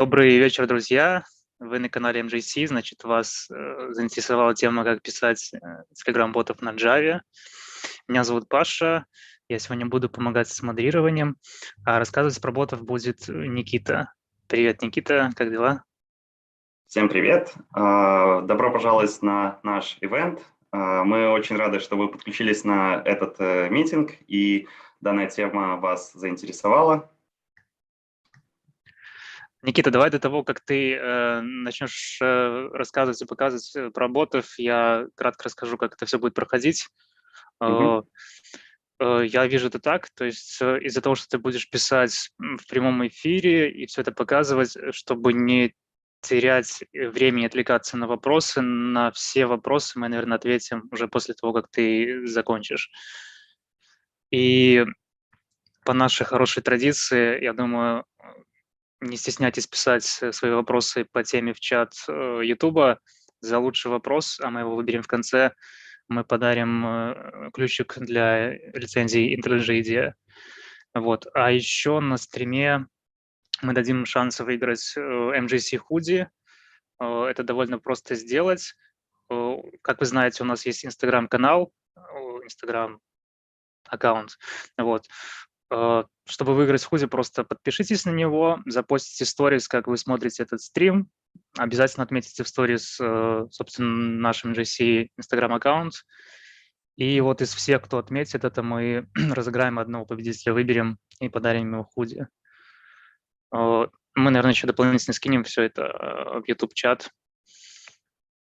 Добрый вечер, друзья. Вы на канале MJC, значит, вас заинтересовала тема, как писать Telegram-ботов на Java. Меня зовут Паша, я сегодня буду помогать с модерированием, а рассказывать про ботов будет Никита. Привет, Никита, как дела? Всем привет! Добро пожаловать на наш ивент. Мы очень рады, что вы подключились на этот митинг, и данная тема вас заинтересовала. Никита, давай до того, как ты начнешь рассказывать и показывать про ботов, я кратко расскажу, как это все будет проходить. Мгм. Я вижу это так, то есть из-за того, что ты будешь писать в прямом эфире и все это показывать, чтобы не терять время и отвлекаться на все вопросы мы, наверное, ответим уже после того, как ты закончишь. И по нашей хорошей традиции, я думаю, не стесняйтесь писать свои вопросы по теме в чат Ютуба за лучший вопрос, а мы его выберем в конце. Мы подарим ключик для лицензии IntelliJ IDEA. Вот. А еще на стриме мы дадим шанс выиграть MJC Hoodie. Это довольно просто сделать. Как вы знаете, у нас есть Инстаграм-канал, Инстаграм-аккаунт. Вот. Чтобы выиграть худи, просто подпишитесь на него, запостите сторис, как вы смотрите этот стрим, обязательно отметьте в сторис, собственно, наш MJC Инстаграм-аккаунт. И вот из всех, кто отметит это, мы разыграем одного победителя, выберем и подарим ему худи. Мы, наверное, еще дополнительно скинем все это в YouTube-чат.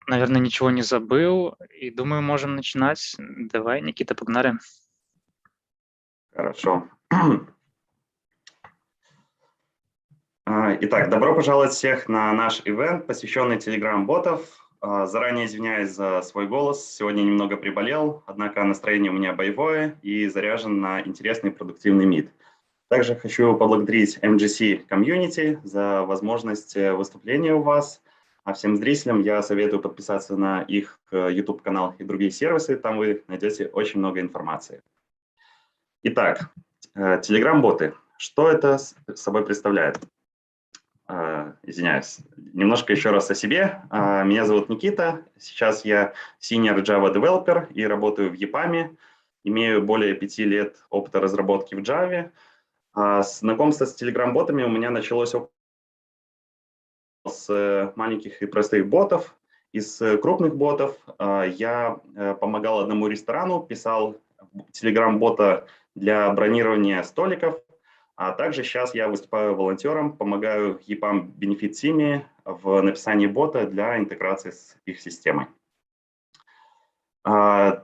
Наверное, ничего не забыл. И думаю, можем начинать. Давай, Никита, погнали. Хорошо. Итак, добро пожаловать всех на наш ивент, посвященный Telegram-ботов. Заранее извиняюсь за свой голос. Сегодня немного приболел, однако настроение у меня боевое и заряжен на интересный и продуктивный мит. Также хочу поблагодарить MGC Community за возможность выступления у вас. А всем зрителям я советую подписаться на их YouTube-канал и другие сервисы. Там вы найдете очень много информации. Итак, Telegram-боты. Что это собой представляет? Извиняюсь. Немножко еще раз о себе. Меня зовут Никита. Сейчас я Senior Java Developer и работаю в EPAM. Имею более 5 лет опыта разработки в Java. Знакомство с Telegram-ботами у меня началось с маленьких и простых ботов. Из крупных ботов я помогал одному ресторану, писал Telegram-бота для бронирования столиков. А также сейчас я выступаю волонтером, помогаю EPAM Benefit Team в написании бота для интеграции с их системой. У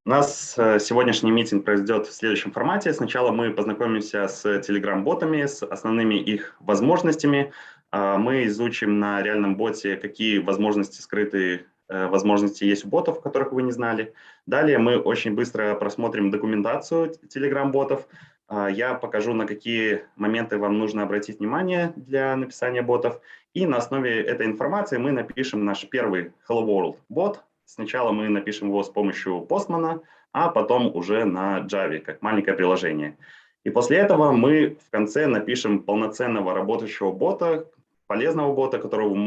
нас сегодняшний митинг произойдет в следующем формате. Сначала мы познакомимся с Telegram-ботами, с основными их возможностями. Мы изучим на реальном боте, какие возможности, скрытые возможности есть у ботов, которых вы не знали. Далее мы очень быстро просмотрим документацию Telegram-ботов. Я покажу, на какие моменты вам нужно обратить внимание для написания ботов. И на основе этой информации мы напишем наш первый Hello World бот. Сначала мы напишем его с помощью Postman, а потом уже на Java, как маленькое приложение. И после этого мы в конце напишем полноценного работающего бота, полезного бота, которого вы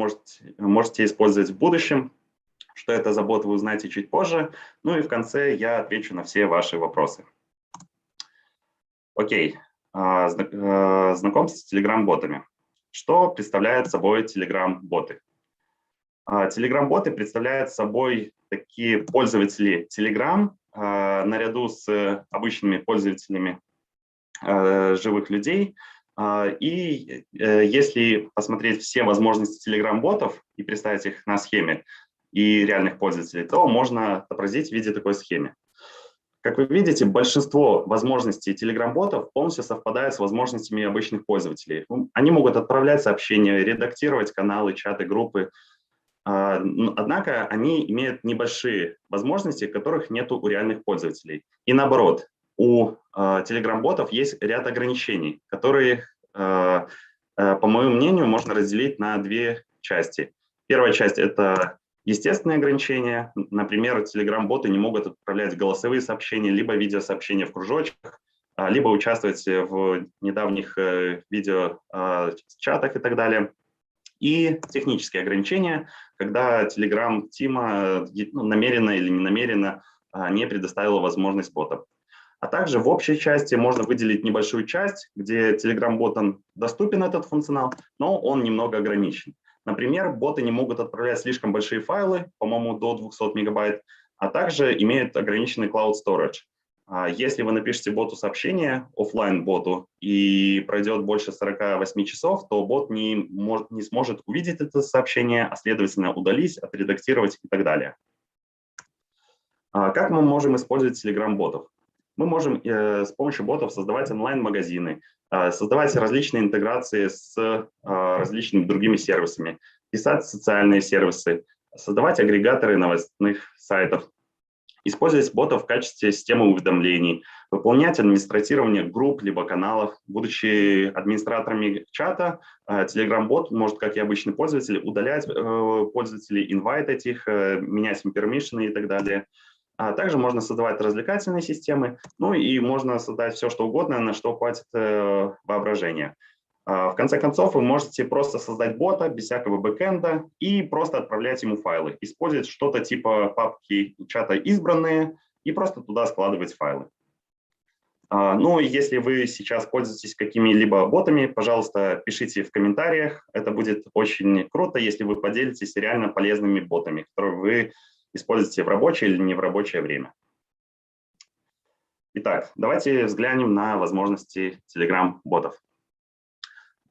можете использовать в будущем. Что это за бот, вы узнаете чуть позже. Ну и в конце я отвечу на все ваши вопросы. Окей. Знакомство с Telegram-ботами. Что представляют собой Telegram-боты? Telegram-боты представляют собой такие пользователи Telegram наряду с обычными пользователями живых людей. И если посмотреть все возможности Telegram-ботов и представить их на схеме и реальных пользователей, то можно отобразить в виде такой схемы. Как вы видите, большинство возможностей Telegram-ботов полностью совпадает с возможностями обычных пользователей. Они могут отправлять сообщения, редактировать каналы, чаты, группы. Однако они имеют небольшие возможности, которых нет у реальных пользователей. И наоборот, у Telegram-ботов есть ряд ограничений, которые, по моему мнению, можно разделить на две части. Первая часть – это естественные ограничения. Например, Telegram-боты не могут отправлять голосовые сообщения, либо видеосообщения в кружочках. либо участвовать в недавних видео-чатах и так далее. И технические ограничения, когда Telegram Тима намеренно или не намеренно не предоставила возможность ботам. А также в общей части можно выделить небольшую часть, где Telegram-ботам доступен этот функционал, но он немного ограничен. Например, боты не могут отправлять слишком большие файлы, по-моему, до 200 мегабайт, а также имеют ограниченный Cloud Storage. Если вы напишете боту сообщение, офлайн боту, и пройдет больше 48 часов, то бот не сможет увидеть это сообщение, а следовательно удалить, отредактировать и так далее. Как мы можем использовать Telegram-ботов? Мы можем с помощью ботов создавать онлайн-магазины, создавать различные интеграции с различными другими сервисами, писать социальные сервисы, создавать агрегаторы новостных сайтов, использовать ботов в качестве системы уведомлений, выполнять администрирование групп либо каналов. Будучи администраторами чата, Telegram-бот может, как и обычный пользователь, удалять пользователей, инвайтить их, менять им permission и так далее. Также можно создавать развлекательные системы, ну и можно создать все, что угодно, на что хватит воображения. В конце концов, вы можете просто создать бота без всякого бэкэнда и просто отправлять ему файлы, использовать что-то типа папки чата «Избранные» и просто туда складывать файлы. Ну, если вы сейчас пользуетесь какими-либо ботами, пожалуйста, пишите в комментариях. Это будет очень круто, если вы поделитесь реально полезными ботами, которые вы используете в рабочее или не в рабочее время. Итак, давайте взглянем на возможности Telegram-ботов.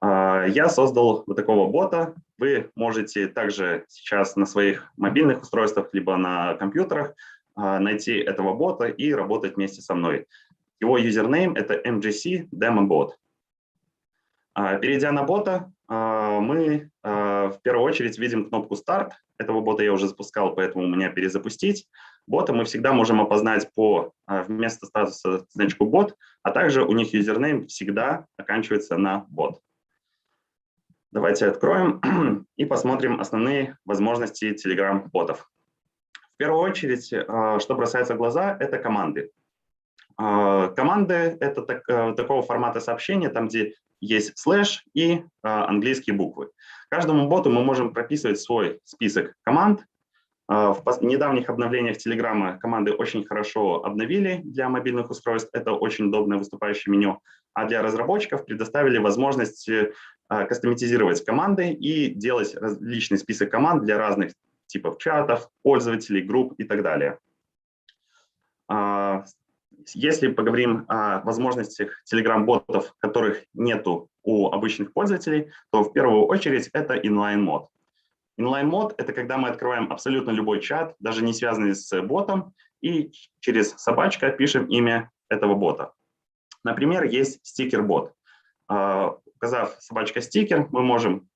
Я создал вот такого бота. Вы можете также сейчас на своих мобильных устройствах либо на компьютерах найти этого бота и работать вместе со мной. Его юзернейм – это MGC Demo Bot. Перейдя на бота, мы в первую очередь видим кнопку «Старт». Этого бота я уже запускал, поэтому у меня перезапустить. Бота мы всегда можем опознать по вместо статуса значку «бот», а также у них юзернейм всегда оканчивается на «бот». Давайте откроем и посмотрим основные возможности Telegram-ботов. В первую очередь, что бросается в глаза, это команды. Команды — это такого формата сообщения, там, где есть слэш и английские буквы. Каждому боту мы можем прописывать свой список команд. В недавних обновлениях Telegram команды очень хорошо обновили для мобильных устройств. Это очень удобное выступающее меню. А для разработчиков предоставили возможность кастомизировать команды и делать личный список команд для разных типов чатов, пользователей, групп и так далее. Если поговорим о возможностях Telegram-ботов, которых нету у обычных пользователей, то в первую очередь это inline-мод. Inline-мод — это когда мы открываем абсолютно любой чат, даже не связанный с ботом, и через собачка пишем имя этого бота. Например, есть стикер-бот. Указав собачка стикер, мы можем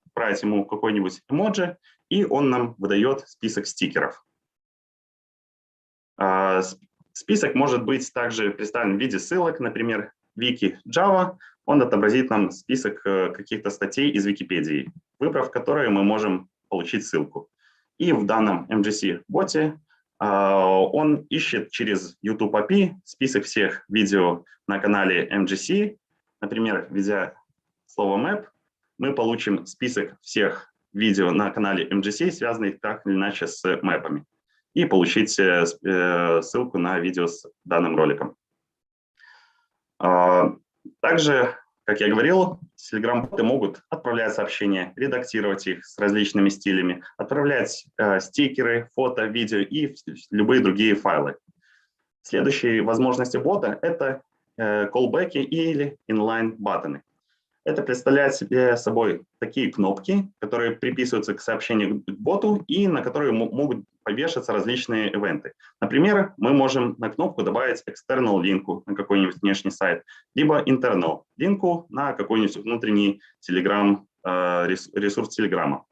отправить ему какой-нибудь эмоджи, и он нам выдает список стикеров. Список может быть также представлен в виде ссылок, например, Wiki Java. Он отобразит нам список каких-то статей из Википедии, выбрав которые мы можем получить ссылку. И в данном MGC-боте он ищет через YouTube API список всех видео на канале MGC. Например, введя слово map, мы получим список всех видео на канале MGC, связанных так или иначе с мэпами, и получить ссылку на видео с данным роликом. Также, как я говорил, Telegram-боты могут отправлять сообщения, редактировать их с различными стилями, отправлять стикеры, фото, видео и любые другие файлы. Следующие возможности бота — это callback или inline-баттоны. Это представляет себе собой такие кнопки, которые приписываются к сообщению к боту и на которые могут повешаться различные ивенты. Например, мы можем на кнопку добавить external линку на какой-нибудь внешний сайт, либо internal линку на какой-нибудь внутренний Telegram, ресурс Telegram.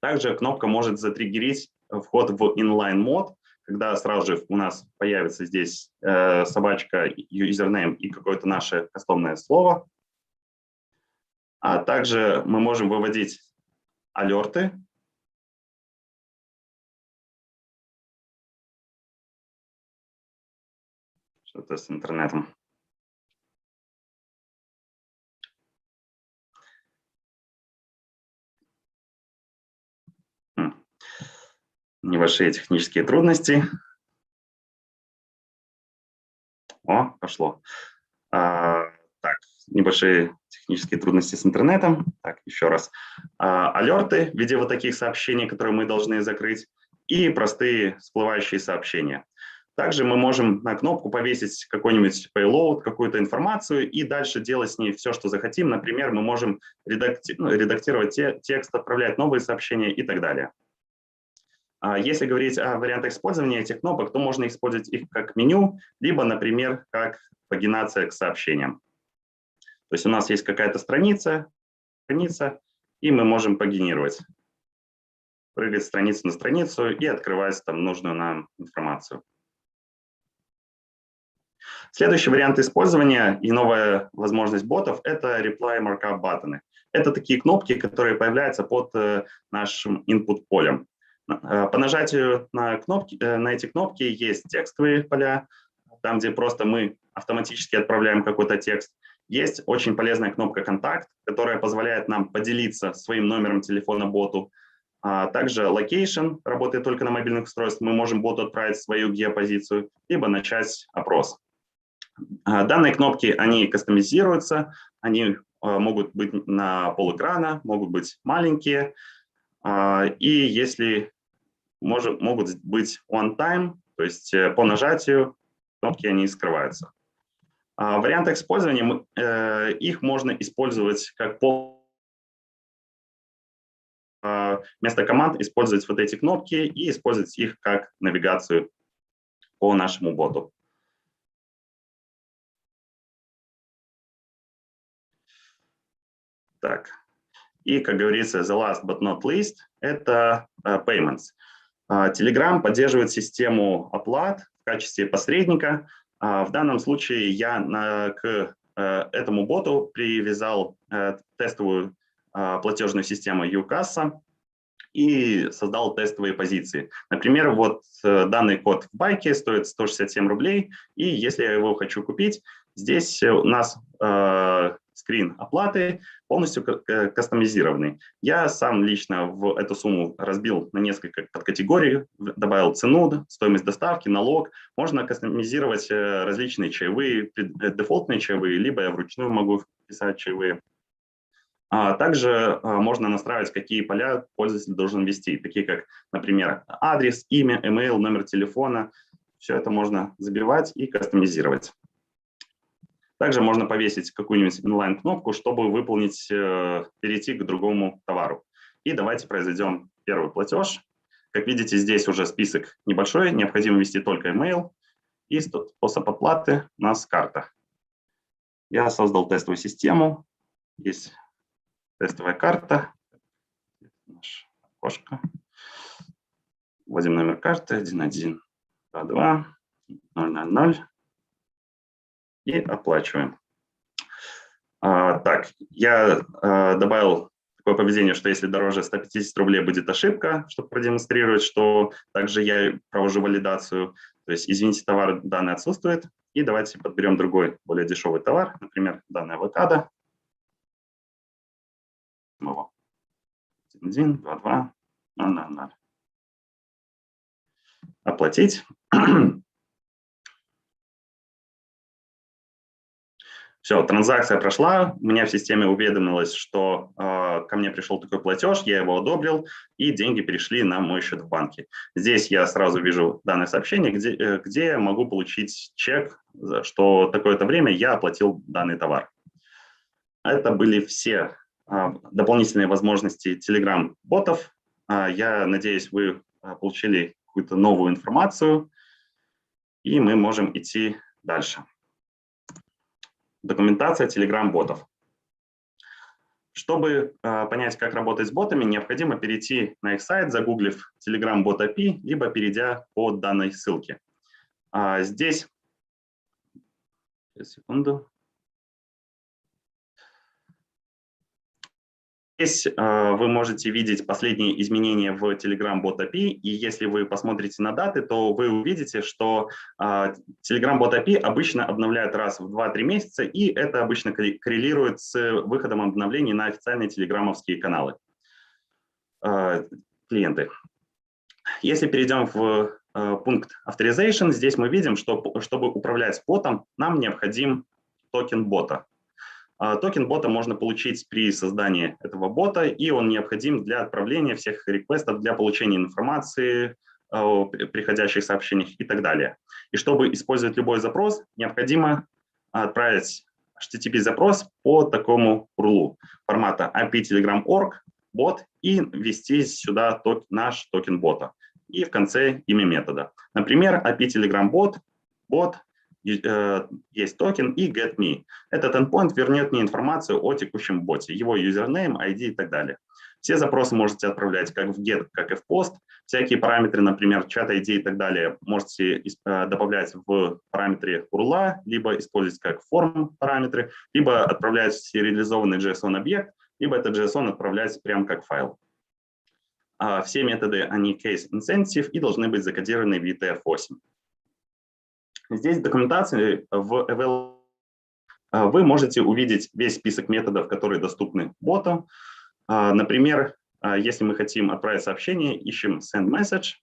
Также кнопка может затриггерить вход в inline-мод, когда сразу же у нас появится здесь собачка, юзернейм и какое-то наше кастомное слово. А также мы можем выводить алерты. Что-то с интернетом. Небольшие технические трудности. О, пошло. Так, небольшие технические трудности с интернетом. Так, еще раз. Алерты в виде вот таких сообщений, которые мы должны закрыть, и простые всплывающие сообщения. Также мы можем на кнопку повесить какой-нибудь payload, какую-то информацию, и дальше делать с ней все, что захотим. Например, мы можем редактировать текст, отправлять новые сообщения и так далее. Если говорить о вариантах использования этих кнопок, то можно использовать их как меню, либо, например, как пагинация к сообщениям. То есть у нас есть какая-то страница, и мы можем пагинировать, прыгать с страницы на страницу и открывать там нужную нам информацию. Следующий вариант использования и новая возможность ботов – это Reply Markup баттоны. Это такие кнопки, которые появляются под нашим input полем. По нажатию на эти кнопки есть текстовые поля, там, где просто мы автоматически отправляем какой-то текст. Есть очень полезная кнопка «Контакт», которая позволяет нам поделиться своим номером телефона боту. Также Location работает только на мобильных устройствах. Мы можем боту отправить свою геопозицию, либо начать опрос. Данные кнопки, они кастомизируются, они могут быть на полэкрана, могут быть маленькие. И если могут быть one-time, то есть по нажатию кнопки они скрываются. В вариантах использования их можно использовать как вместо команд использовать вот эти кнопки и использовать их как навигацию по нашему боту. Так. И, как говорится, the last but not least, это payments. Telegram поддерживает систему оплат в качестве посредника. В данном случае я к этому боту привязал тестовую платежную систему UCassa и создал тестовые позиции. Например, вот данный код в байке стоит 167 рублей, и если я его хочу купить, здесь у нас скрин оплаты полностью кастомизированный. Я сам лично в эту сумму разбил на несколько подкатегорий, добавил цену, стоимость доставки, налог. Можно кастомизировать различные чаевые, дефолтные чаевые, либо я вручную могу писать чаевые. Также можно настраивать, какие поля пользователь должен ввести, такие как, например, адрес, имя, email, номер телефона. Все это можно забивать и кастомизировать. Также можно повесить какую-нибудь инлайн-кнопку, чтобы перейти к другому товару. И давайте произведем первый платеж. Как видите, здесь уже список небольшой, необходимо ввести только email. И способ оплаты у нас карта. Я создал тестовую систему. Есть тестовая карта. Наше окошко. Вводим номер карты 1122 000. И оплачиваем. Так, я добавил такое поведение, что если дороже 150 рублей будет ошибка, чтобы продемонстрировать, что также я провожу валидацию. То есть, извините, товар данный отсутствует. И давайте подберем другой, более дешевый товар, например, данный авокадо. 1122 000. Оплатить. Все, транзакция прошла, у меня в системе уведомилось, что ко мне пришел такой платеж, я его одобрил, и деньги перешли на мой счет в банке. Здесь я сразу вижу данное сообщение, где я могу получить чек, что такое-то время я оплатил данный товар. Это были все дополнительные возможности Telegram-ботов. Я надеюсь, вы получили какую-то новую информацию, и мы можем идти дальше. Документация Telegram-ботов. Чтобы понять, как работать с ботами, необходимо перейти на их сайт, загуглив Telegram Bot API, либо перейдя по данной ссылке. Здесь, секунду. Здесь вы можете видеть последние изменения в Telegram Bot API, и если вы посмотрите на даты, то вы увидите, что Telegram Bot API обычно обновляют раз в 2-3 месяца, и это обычно коррелирует с выходом обновлений на официальные телеграммовские каналы, клиенты. Если перейдем в пункт Authorization, здесь мы видим, что чтобы управлять ботом, нам необходим токен бота. Токен бота можно получить при создании этого бота, и он необходим для отправления всех реквестов, для получения информации о приходящих сообщениях и так далее. И чтобы использовать любой запрос, необходимо отправить HTTP-запрос по такому URL формата API Telegram.org бот и ввести сюда наш токен бота. И в конце имя метода. Например, API Telegram бот, есть токен и getMe. Этот endpoint вернет мне информацию о текущем боте, его username, ID и так далее. Все запросы можете отправлять как в get, как и в post. Всякие параметры, например, чат ID и так далее, можете добавлять в параметре URL, либо использовать как форм параметры, либо отправлять в сериализованный JSON-объект, либо этот JSON отправлять прямо как файл. Все методы, они case-insensitive и должны быть закодированы в UTF-8. Здесь в документации в Eval вы можете увидеть весь список методов, которые доступны боту. Например, если мы хотим отправить сообщение, ищем send message.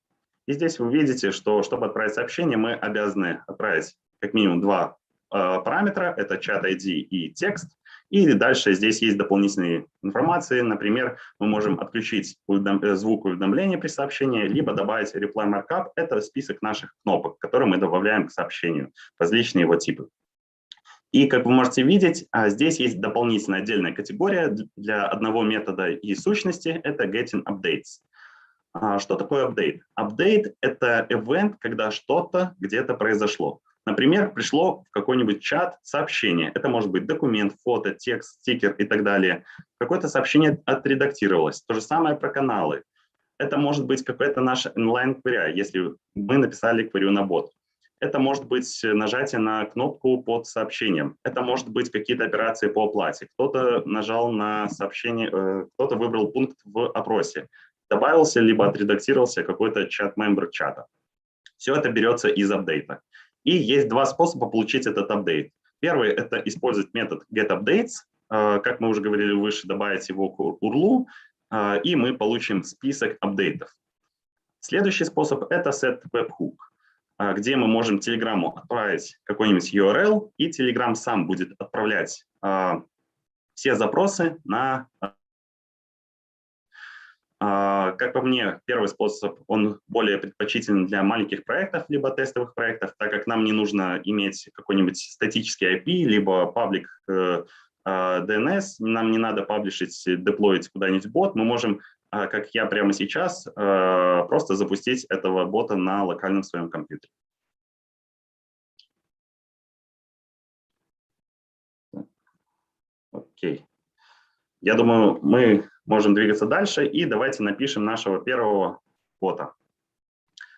И здесь вы видите, что чтобы отправить сообщение, мы обязаны отправить как минимум два параметра. Это чат ID и текст. И дальше здесь есть дополнительные информации. Например, мы можем отключить звук уведомления при сообщении, либо добавить reply markup. Это список наших кнопок, которые мы добавляем к сообщению, различные его типы. И, как вы можете видеть, здесь есть дополнительная отдельная категория для одного метода и сущности. Это getting updates. Что такое update? Update – это event, когда что-то где-то произошло. Например, пришло в какой-нибудь чат сообщение. Это может быть документ, фото, текст, стикер и так далее. Какое-то сообщение отредактировалось. То же самое про каналы. Это может быть какая-то наша inline-query, если мы написали query на бот. Это может быть нажатие на кнопку под сообщением. Это может быть какие-то операции по оплате. Кто-то нажал на сообщение, кто-то выбрал пункт в опросе. Добавился либо отредактировался какой-то чат-мембер чата. Все это берется из апдейта. И есть два способа получить этот апдейт. Первый – это использовать метод getUpdates. Как мы уже говорили выше, добавить его к URL, и мы получим список апдейтов. Следующий способ – это setWebhook, где мы можем Telegram отправить какой-нибудь URL, и Telegram сам будет отправлять все запросы на... Как по мне, первый способ, он более предпочтителен для маленьких проектов, либо тестовых проектов, так как нам не нужно иметь какой-нибудь статический IP, либо паблик DNS, нам не надо паблишить, деплоить куда-нибудь бот, мы можем, как я прямо сейчас, просто запустить этого бота на локальном своем компьютере. Окей. Я думаю, мы можем двигаться дальше, и давайте напишем нашего первого бота.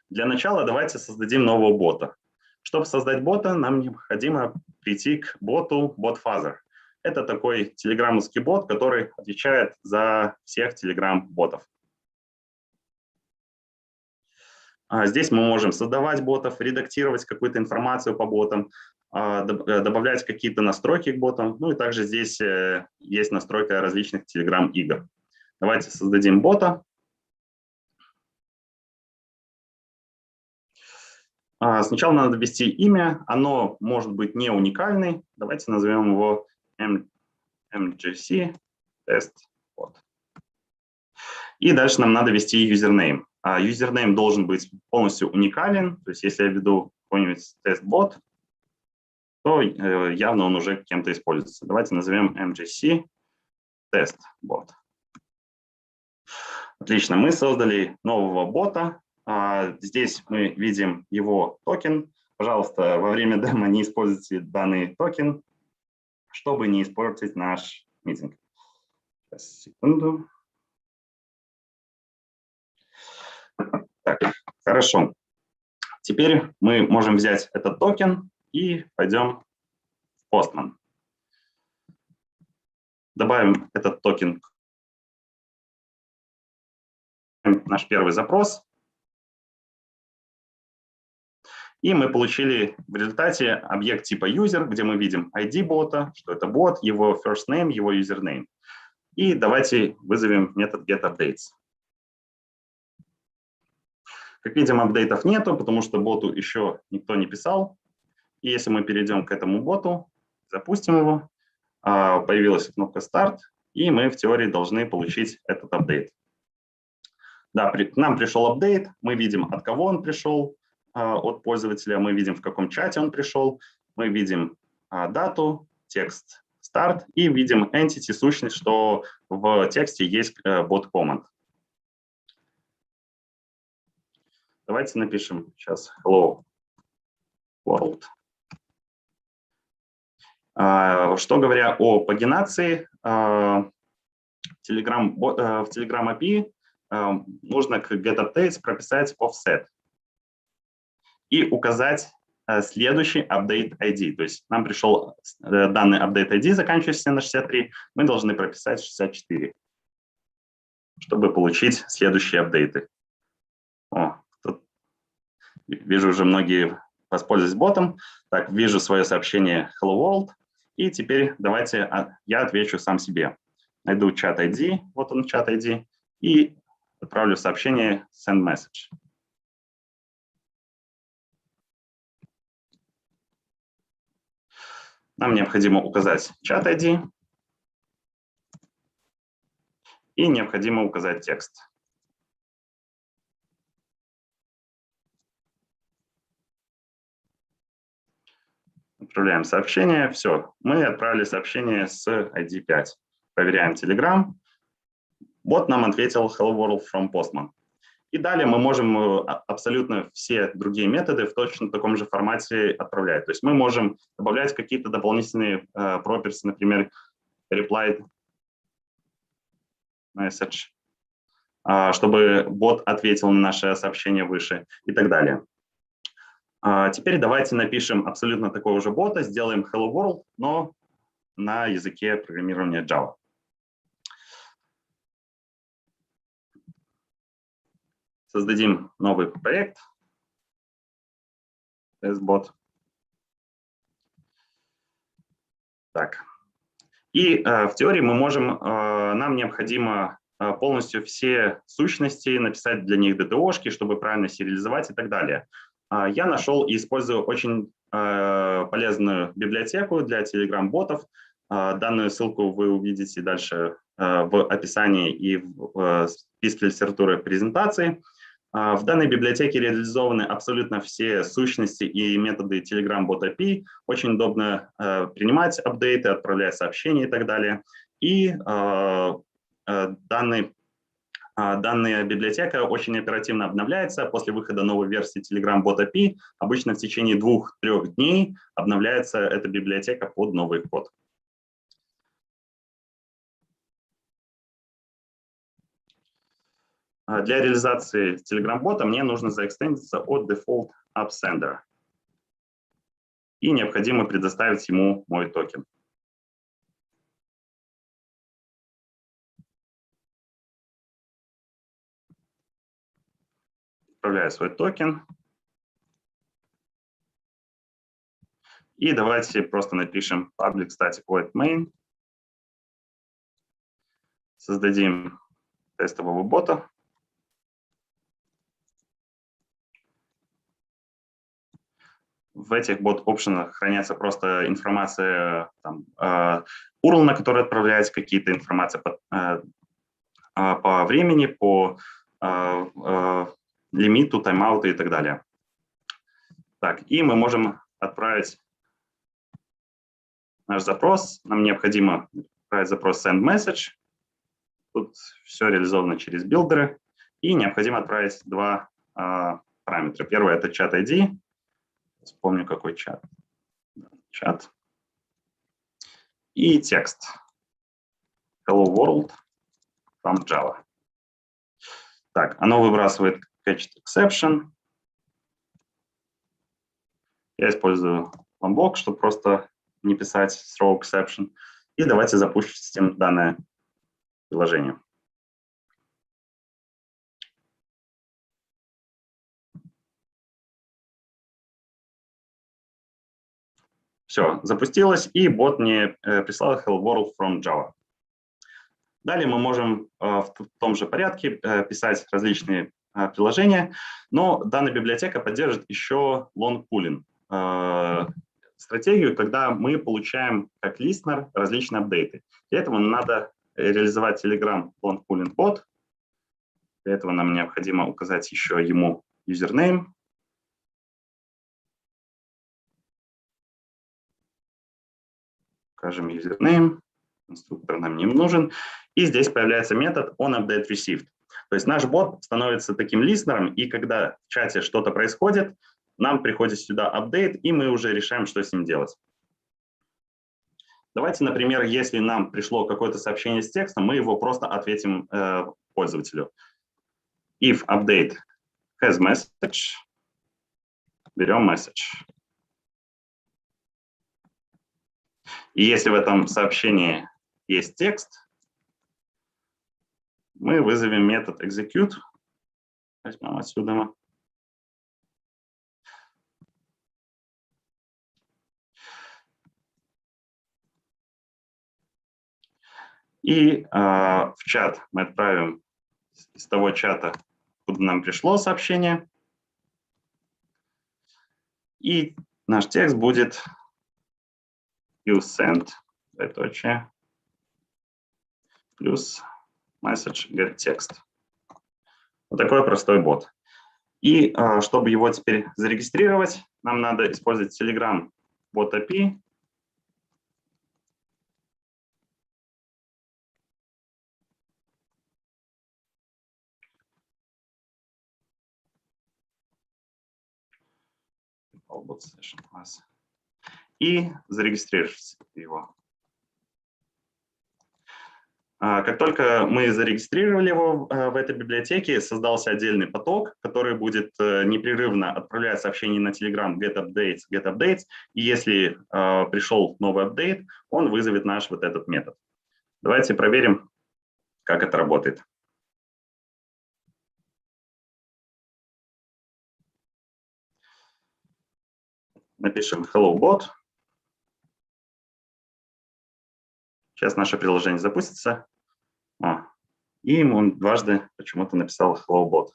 Для начала давайте создадим нового бота. Чтобы создать бота, нам необходимо прийти к боту BotFuzzer. Это такой телеграммовский бот, который отвечает за всех телеграм-ботов. Здесь мы можем создавать ботов, редактировать какую-то информацию по ботам, добавлять какие-то настройки к ботам. Ну и также здесь есть настройка различных телеграм-игр. Давайте создадим бота. Сначала надо ввести имя. Оно может быть не уникальное. Давайте назовем его MGC Test Bot. И дальше нам надо ввести юзернейм. Юзернейм должен быть полностью уникален. То есть если я введу какой-нибудь тест-бот, то явно он уже кем-то используется. Давайте назовем MGC Test Bot. Отлично, мы создали нового бота. Здесь мы видим его токен. Пожалуйста, во время демо не используйте данный токен, чтобы не испортить наш митинг. Сейчас, секунду. Так, хорошо. Теперь мы можем взять этот токен и пойдем в Postman. Добавим этот токен в наш первый запрос. И мы получили в результате объект типа user, где мы видим ID бота, что это бот, его first name, его username. И давайте вызовем метод getUpdates. Как видим, апдейтов нету, потому что боту еще никто не писал. И если мы перейдем к этому боту, запустим его, появилась кнопка «Старт», и мы в теории должны получить этот апдейт. Да, к нам пришел апдейт, мы видим, от кого он пришел, от пользователя, мы видим, в каком чате он пришел, мы видим дату, текст «Старт» и видим entity, сущность, что в тексте есть bot command. Давайте напишем сейчас hello world. Что говоря о пагинации, в Telegram API нужно к getUpdates прописать offset и указать следующий update ID. То есть нам пришел данный update ID, заканчивающийся на 63, мы должны прописать 64, чтобы получить следующие апдейты. Тут вижу, уже многие воспользовались ботом. Так, вижу свое сообщение Hello World. И теперь давайте я отвечу сам себе. Найду чат ID, вот он чат ID, и отправлю сообщение send message. Нам необходимо указать чат ID и необходимо указать текст. Отправляем сообщение. Все, мы отправили сообщение с ID 5. Проверяем Telegram. Бот нам ответил Hello World from Postman. И далее мы можем абсолютно все другие методы в точно таком же формате отправлять. То есть мы можем добавлять какие-то дополнительные properties, например, reply message, чтобы бот ответил на наше сообщение выше и так далее. Теперь давайте напишем абсолютно такого же бота, сделаем Hello World, но на языке программирования Java. Создадим новый проект, testbot. Так. И в теории мы можем, нам необходимо полностью все сущности написать для них DTO-шки, чтобы правильно сериализовать и так далее. Я нашел и использую очень полезную библиотеку для Telegram-ботов. Данную ссылку вы увидите дальше в описании и в списке литературы презентации. В данной библиотеке реализованы абсолютно все сущности и методы Telegram-бот API. Очень удобно принимать апдейты, отправлять сообщения и так далее. И данная библиотека очень оперативно обновляется. После выхода новой версии Telegram-бот API обычно в течение 2-3 дней обновляется эта библиотека под новый код. Для реализации Telegram-бота мне нужно заэкстендиться от default AppSender. И необходимо предоставить ему мой токен. Отправляю свой токен. И давайте просто напишем public static void main. Создадим тестового бота. В этих бот-опшенах хранится просто информация, там, URL, на который отправляется, какие-то информация по времени, по лимиту, тайм-ауту и так далее. Так, и мы можем отправить наш запрос. Нам необходимо отправить запрос send message. Тут все реализовано через билдеры. И необходимо отправить два параметра. Первый – это чат ID. Вспомню, какой чат. Чат. И текст. Hello World from Java. Так, оно выбрасывает catched exception. Я использую Lombok, чтобы просто не писать throw exception. И давайте запустим данное приложение. Все, запустилось, и бот мне прислал Hello World from Java. Далее мы можем в том же порядке писать различные приложения, но данная библиотека поддерживает еще long pooling стратегию, когда мы получаем как listener различные апдейты. Для этого надо реализовать Telegram long pooling bot. Для этого нам необходимо указать еще ему username. Укажем username. Конструктор нам не нужен. И здесь появляется метод onUpdateReceived. То есть наш бот становится таким листнером, и когда в чате что-то происходит, нам приходит сюда апдейт, и мы уже решаем, что с ним делать. Давайте, например, если нам пришло какое-то сообщение с текстом, мы его просто ответим пользователю. If update has message, берем message. И если в этом сообщении есть текст, мы вызовем метод execute. Возьмем отсюда. И в чат мы отправим из того чата, куда нам пришло сообщение. И наш текст будет useSend, плюс message getText. Вот такой простой бот. И чтобы его теперь зарегистрировать, нам надо использовать Telegram Bot API. И зарегистрировать его. Как только мы зарегистрировали его в этой библиотеке, создался отдельный поток, который будет непрерывно отправлять сообщения на Telegram get updates, и если пришел новый апдейт, он вызовет наш вот этот метод. Давайте проверим, как это работает. Напишем hello bot. Сейчас наше приложение запустится. И он дважды почему-то написал hello bot.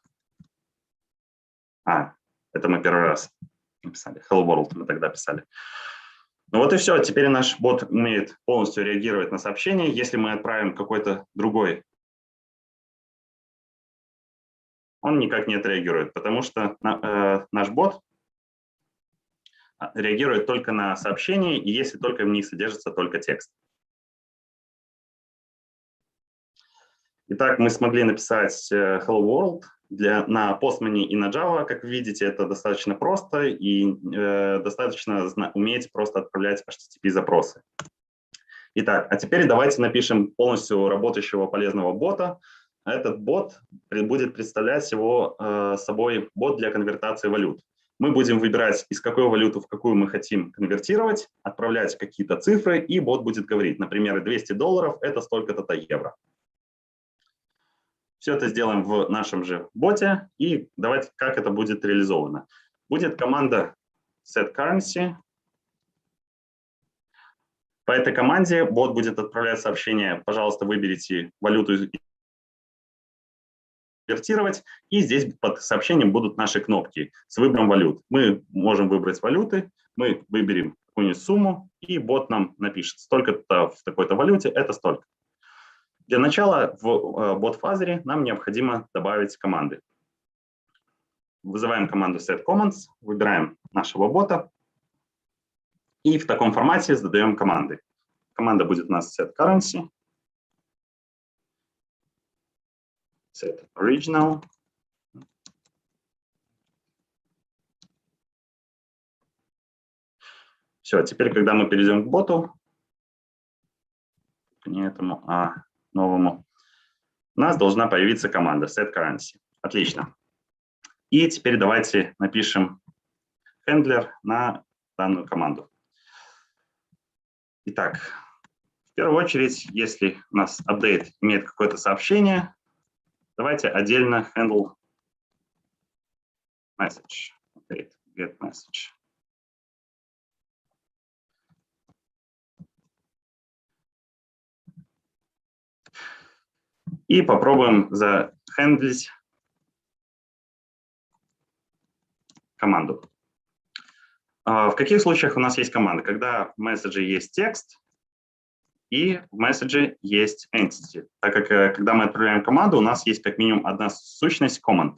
Это мы первый раз написали. Hello world мы тогда писали. Ну вот и все. Теперь наш бот умеет полностью реагировать на сообщение. Если мы отправим какой-то другой, он никак не отреагирует, потому что наш бот реагирует только на сообщения, и если только в них содержится только текст. Итак, мы смогли написать Hello World на Postman и на Java. Как вы видите, это достаточно просто и достаточно уметь просто отправлять HTTP-запросы. Итак, а теперь давайте напишем полностью работающего полезного бота. Этот бот будет представлять собой бот для конвертации валют. Мы будем выбирать, из какой валюты в какую мы хотим конвертировать, отправлять какие-то цифры, и бот будет говорить, например, $200 – это столько-то евро. Все это сделаем в нашем же боте, и давайте, как это будет реализовано. Будет команда setCurrency. По этой команде бот будет отправлять сообщение, пожалуйста, выберите валюту конвертировать, и здесь под сообщением будут наши кнопки с выбором валют. Мы можем выбрать валюты, мы выберем какую-нибудь сумму, и бот нам напишет, столько-то в такой-то валюте, это столько. Для начала в бот-фазере нам необходимо добавить команды. Вызываем команду setCommands, выбираем нашего бота, и в таком формате задаем команды. Команда будет у нас setCurrency, setOriginal. Все, теперь, когда мы перейдем к боту, не этому, а новому, у нас должна появиться команда setCurrency. Отлично. И теперь давайте напишем handler на данную команду. Итак, в первую очередь, если у нас update имеет какое-то сообщение, давайте отдельно handle message, update, get message. И попробуем захендлить команду. В каких случаях у нас есть команда? Когда в месседже есть текст и в месседже есть entity. Так как когда мы отправляем команду, у нас есть как минимум одна сущность command.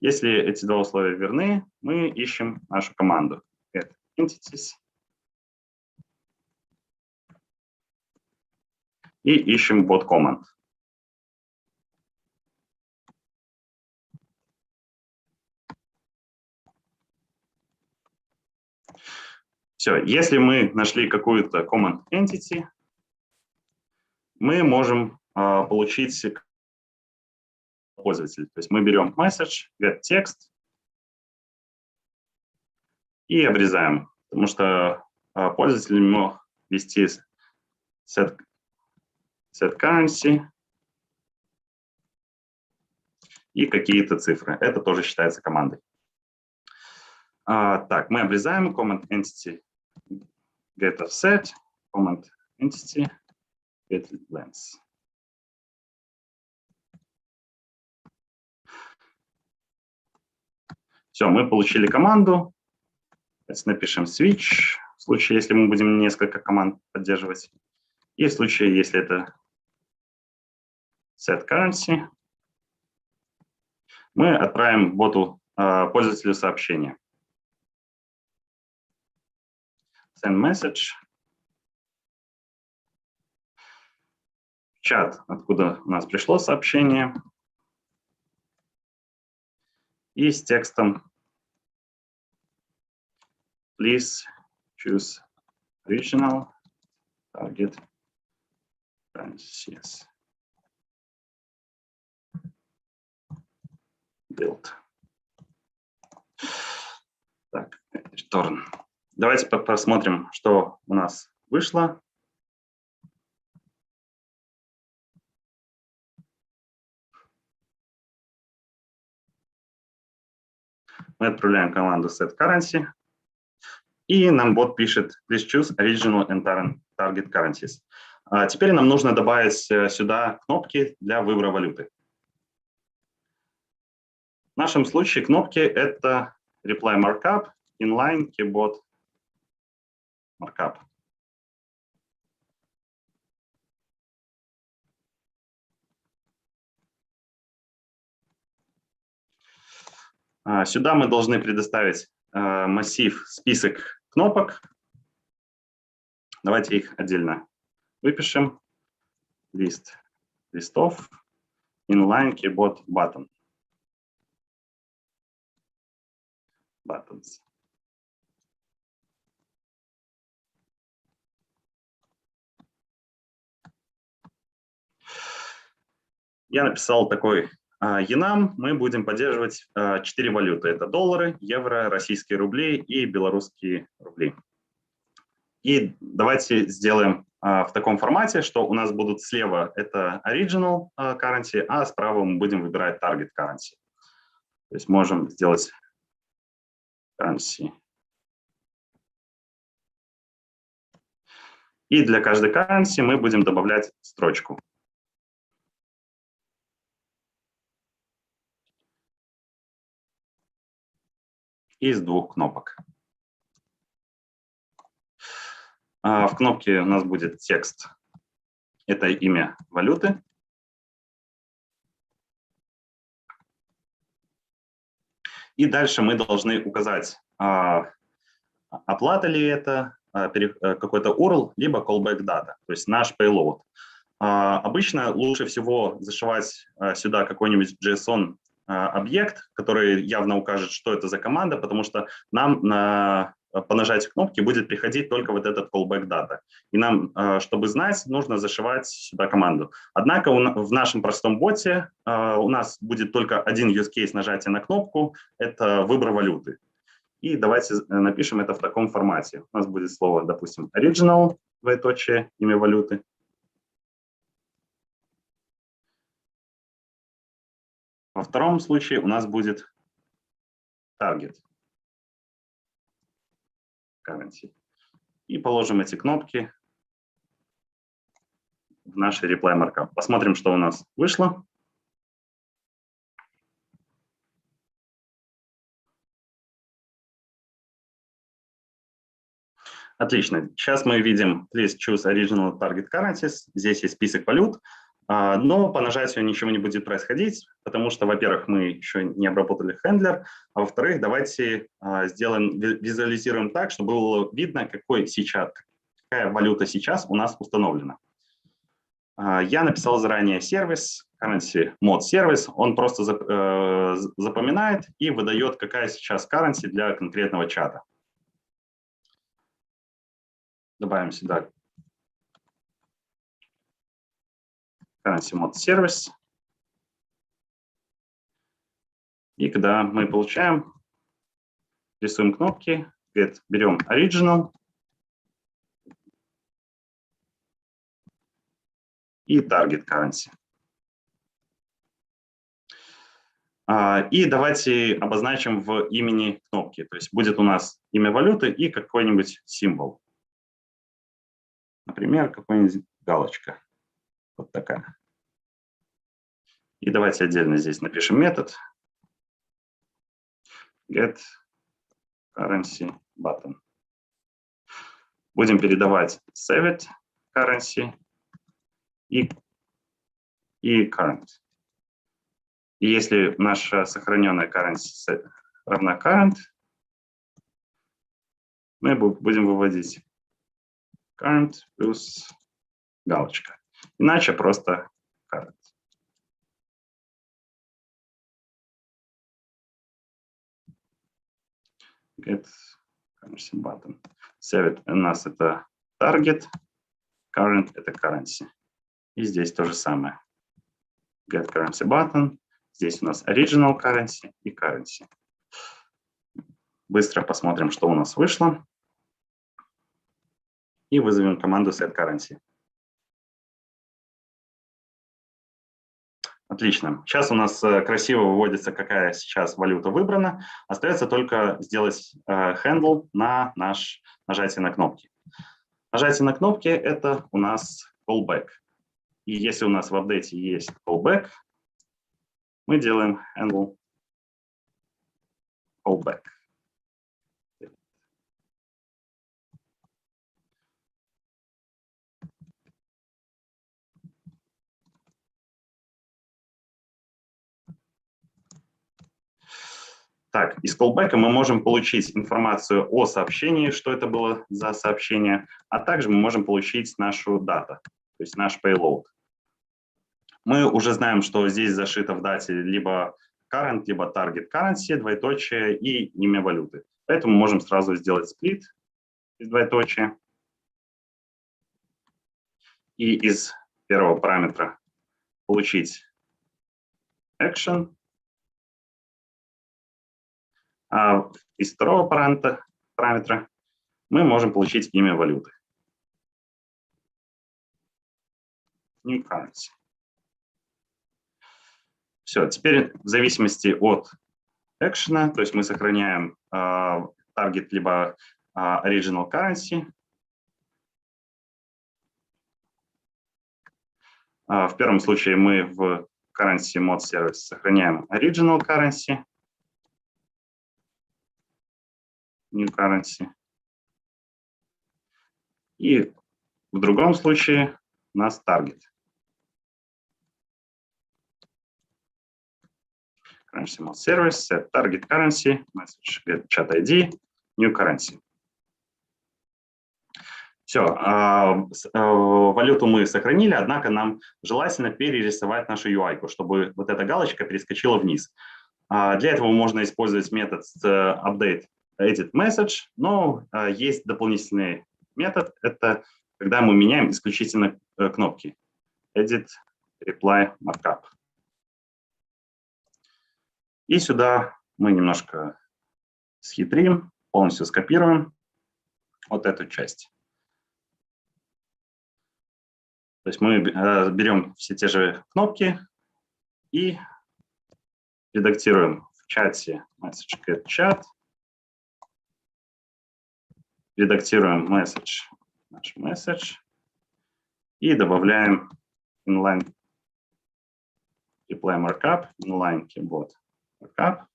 Если эти два условия верны, мы ищем нашу команду. Это entities. И ищем bot command. Все, если мы нашли какую-то command entity, мы можем получить пользователя. То есть мы берем message, get text и обрезаем, потому что пользователь мог ввести set currency и какие-то цифры. Это тоже считается командой. Так, мы обрезаем command entity get offset, command entity get length. Все, мы получили команду. Сейчас напишем switch, в случае, если мы будем несколько команд поддерживать. И в случае, если это set currency, мы отправим боту пользователю сообщение. Send message. Чат, откуда у нас пришло сообщение. И с текстом please choose original target currencies. Build. Так, return. Давайте посмотрим, что у нас вышло. Мы отправляем команду set currency, и нам бот пишет please choose original and target currencies. Теперь нам нужно добавить сюда кнопки для выбора валюты. В нашем случае кнопки это reply markup, inline, keyboard markup. Сюда мы должны предоставить массив, список кнопок. Давайте их отдельно выпишем. Листов, inline, keyboard, button. Buttons. Я написал такой enum. Мы будем поддерживать 4 валюты. Это доллары, евро, российские рубли и белорусские рубли. И давайте сделаем в таком формате, что у нас будут слева это original currency, а справа мы будем выбирать target currency. То есть можем сделать currency. И для каждой currency мы будем добавлять строчку. Из 2 кнопок. В кнопке у нас будет текст. Это имя валюты. И дальше мы должны указать, оплата ли это, какой-то URL, либо callback data, то есть наш payload. Обычно лучше всего зашивать сюда какой-нибудь JSON объект, который явно укажет, что это за команда, потому что нам по нажатию кнопки будет приходить только вот этот callback data. И нам, чтобы знать, нужно зашивать сюда команду. Однако в нашем простом боте у нас будет только один use case нажатия на кнопку, это выбор валюты. И давайте напишем это в таком формате. У нас будет слово, допустим, original, двоеточие, имя валюты. Во втором случае у нас будет target currency. И положим эти кнопки в наш reply markup. Посмотрим, что у нас вышло. Отлично. Сейчас мы видим Please choose original target currencies. Здесь есть список валют, но по нажатию ничего не будет происходить, потому что, во-первых, мы еще не обработали хендлер, а во-вторых, давайте визуализируем так, чтобы было видно, какая валюта сейчас у нас установлена. Я написал заранее сервис, currency mod сервис, он просто запоминает и выдает, какая сейчас currency для конкретного чата. Добавим сюда currency mod сервис. И когда мы получаем, рисуем кнопки, берем original и target currency. И давайте обозначим в имени кнопки. То есть будет у нас имя валюты и какой-нибудь символ. Например, какая-нибудь галочка. Вот такая. И давайте отдельно здесь напишем метод get currency button. Будем передавать saved currency и current. И если наша сохраненная currency равна current, мы будем выводить current плюс галочка. Иначе просто current. Get currency button. Saved у нас это target, current это currency. И здесь то же самое. Get currency button. Здесь у нас original currency и currency. Быстро посмотрим, что у нас вышло. И вызовем команду set currency. Отлично. Сейчас у нас красиво выводится, какая сейчас валюта выбрана. Остается только сделать handle на наше нажатие на кнопки. Нажатие на кнопки – это у нас callback. И если у нас в апдейте есть callback, мы делаем handle callback. Так, из callback мы можем получить информацию о сообщении, что это было за сообщение, а также мы можем получить нашу дату, то есть наш payload. Мы уже знаем, что здесь зашито в дате либо current, либо target currency, двоеточие и имя валюты. Поэтому мы можем сразу сделать split из двоеточия. И из первого параметра получить action. А из второго параметра мы можем получить имя валюты. New currency. Все, теперь в зависимости от action, то есть мы сохраняем target либо original currency. В первом случае мы в currency mod service сохраняем original currency. New currency. И в другом случае у нас target. Currency mod service, set target currency, message get chat ID, new currency. Все, валюту мы сохранили, однако нам желательно перерисовать нашу UI, чтобы вот эта галочка перескочила вниз. Для этого можно использовать метод update edit message, но есть дополнительный метод, это когда мы меняем исключительно кнопки edit reply markup. И сюда мы немножко схитрим, полностью скопируем вот эту часть. То есть мы берем все те же кнопки и редактируем в чате message get chat, редактируем message, наш message и добавляем inline reply markup, inline keyboard markup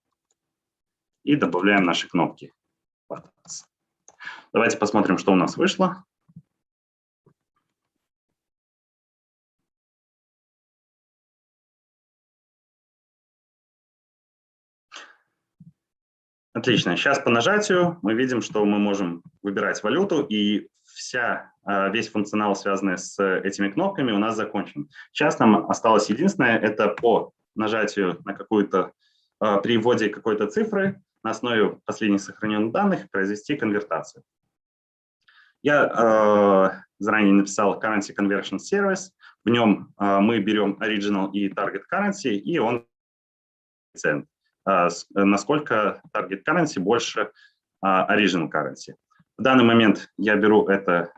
и добавляем наши кнопки. Давайте посмотрим, что у нас вышло. Отлично. Сейчас по нажатию мы видим, что мы можем выбирать валюту, и весь функционал, связанный с этими кнопками, у нас закончен. Сейчас нам осталось единственное, это по нажатию на при вводе какой-то цифры на основе последних сохраненных данных произвести конвертацию. Я заранее написал Currency Conversion Service. В нем мы берем Original и Target Currency, и он коэффициент, насколько Target Currency больше Original Currency. В данный момент я беру это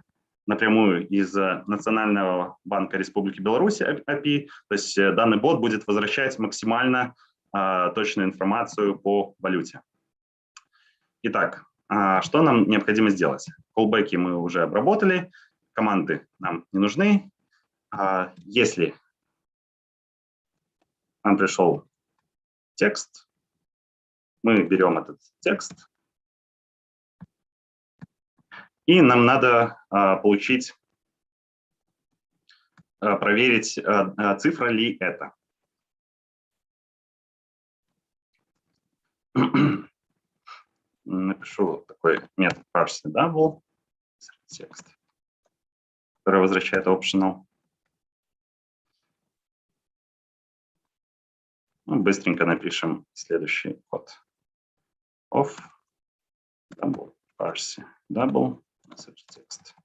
напрямую из Национального банка Республики Беларусь API, то есть данный бот будет возвращать максимально точную информацию по валюте. Итак, что нам необходимо сделать? Callback'и мы уже обработали, команды нам не нужны. Если нам пришел текст, мы берем этот текст, и нам надо проверить, цифра ли это. Напишу такой метод parseDouble, текст, который возвращает optional. Быстренько напишем следующий код. Of double parseDouble message text.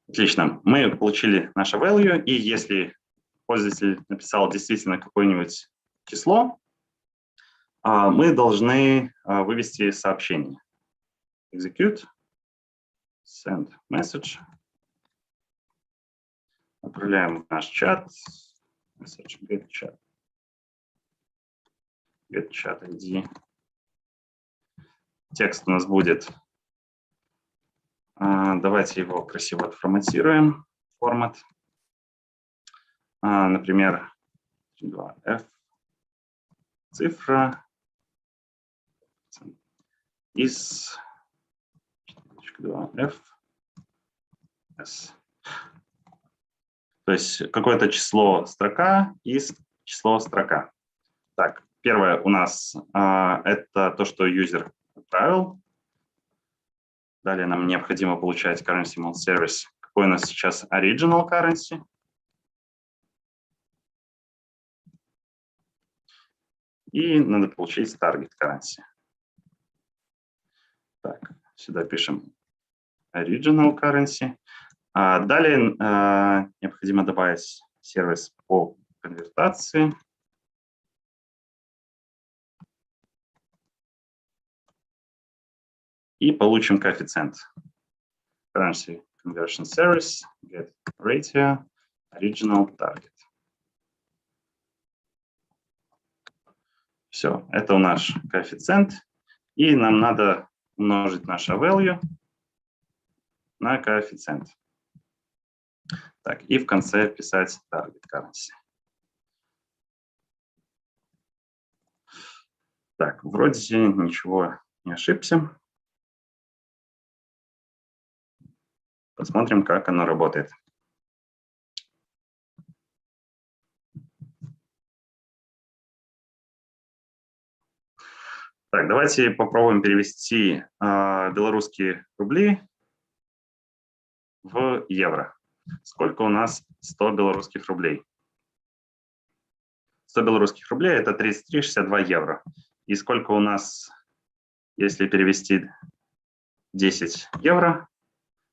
Отлично. Мы получили наше value, и если пользователь написал действительно какое-нибудь число, мы должны вывести сообщение. Execute, send message. Отправляем в наш чат. Message get chat. Get chat ID. Текст у нас будет. Давайте его красиво отформатируем. Формат. Например, 2F. Цифра. Из 2F. S. То есть какое-то число строка из число строка. Так, первое у нас это то, что юзер отправил. Далее нам необходимо получать Currency Mode Service. Какой у нас сейчас Original Currency? И надо получить Target Currency. Так, сюда пишем Original Currency. Далее необходимо добавить сервис по конвертации. И получим коэффициент. Currency Conversion Service, get ratio, original target. Все, это наш коэффициент. И нам надо умножить наше value на коэффициент. Так, и в конце писать target currency. Так, вроде ничего не ошибся. Посмотрим, как оно работает. Так, давайте попробуем перевести белорусские рубли в евро. Сколько у нас 100 белорусских рублей? 100 белорусских рублей – это 33,62 евро. И сколько у нас, если перевести 10 евро?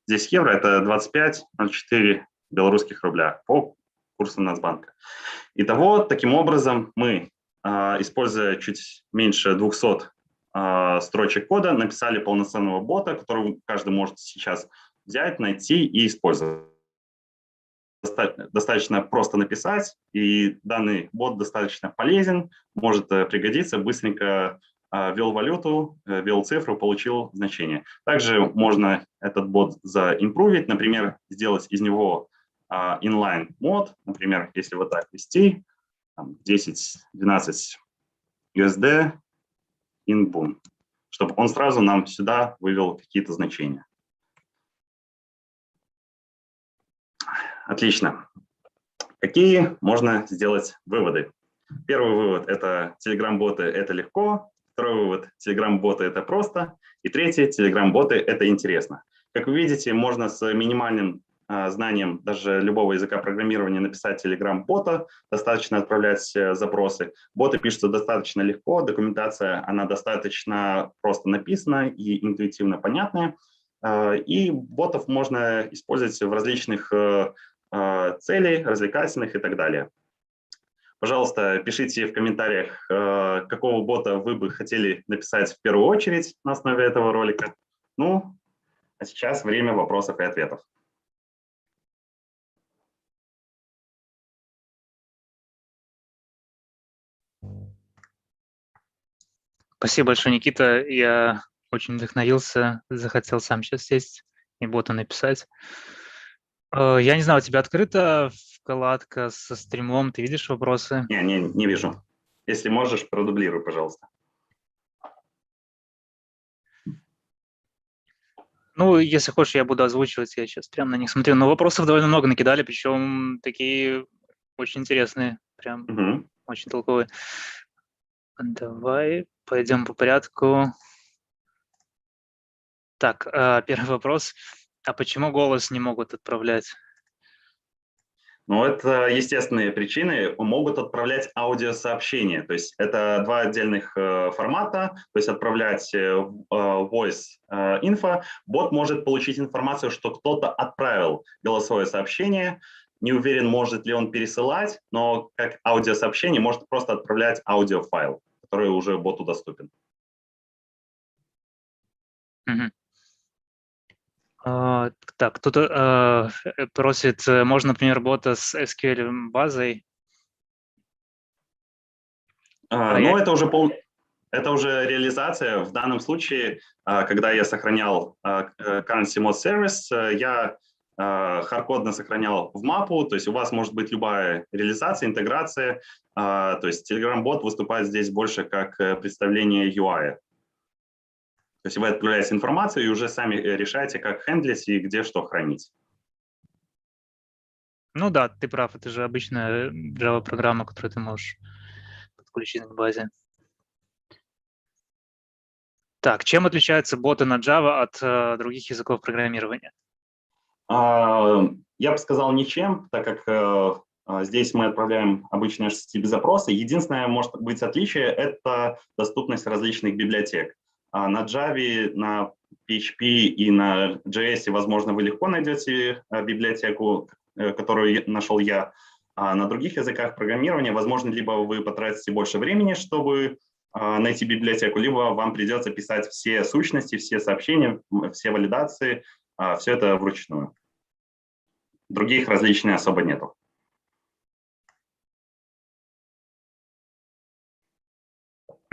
10 евро – это 25,04 белорусских рубля по курсу Нацбанка. Итого, таким образом, мы, используя чуть меньше 200 строчек кода, написали полноценного бота, который каждый может сейчас взять, найти и использовать. Достаточно просто написать, и данный бот достаточно полезен, может пригодиться, быстренько ввел валюту, ввел цифру, получил значение. Также можно этот бот заимпровить, например, сделать из него inline мод, например, если вот так ввести, 10-12 USD in boom, чтобы он сразу нам сюда вывел какие-то значения. Отлично. Какие можно сделать выводы? Первый вывод – это Telegram-боты – это легко. Второй вывод – Telegram-боты – это просто. И третий – Telegram-боты – это интересно. Как вы видите, можно с минимальным знанием даже любого языка программирования написать Telegram-бота, достаточно отправлять запросы. Боты пишутся достаточно легко, документация, она достаточно просто написана и интуитивно понятная. И ботов можно использовать в различных целей, развлекательных и так далее. Пожалуйста, пишите в комментариях, какого бота вы бы хотели написать в первую очередь на основе этого ролика. Ну, а сейчас время вопросов и ответов. Спасибо большое, Никита. Я очень вдохновился, захотел сам сейчас сесть и бота написать. Я не знаю, у тебя открыта вкладка со стримом, ты видишь вопросы? Не вижу. Если можешь, продублируй, пожалуйста. Ну, если хочешь, я буду озвучивать, я сейчас прям на них смотрю. Но вопросов довольно много накидали, причем такие очень интересные, прям очень толковые. Давай пойдем по порядку. Так, первый вопрос. А почему голос не могут отправлять? Ну, это естественные причины. Могут отправлять аудиосообщения. То есть это два отдельных формата. То есть отправлять voice info. Бот может получить информацию, что кто-то отправил голосовое сообщение. Не уверен, может ли он пересылать, но как аудиосообщение может просто отправлять аудиофайл, который уже боту доступен. Так, кто-то просит, можно, например, бота с SQL-базой? Ну, это уже реализация. В данном случае, когда я сохранял currency mode service, я хардкодно сохранял в мапу, то есть у вас может быть любая реализация, интеграция, то есть Telegram-бот выступает здесь больше как представление UI. То есть вы отправляете информацию и уже сами решаете, как хендлить и где что хранить. Ну да, ты прав, это же обычная Java-программа, которую ты можешь подключить к базе. Так, чем отличаются боты на Java от других языков программирования? Я бы сказал ничем, так как здесь мы отправляем обычные HTTP-запросы. Единственное, может быть, отличие – это доступность различных библиотек. На Java, на PHP и на JS, возможно, вы легко найдете библиотеку, которую нашел я. А на других языках программирования, возможно, либо вы потратите больше времени, чтобы найти библиотеку, либо вам придется писать все сущности, все сообщения, все валидации, все это вручную. Других различий особо нету.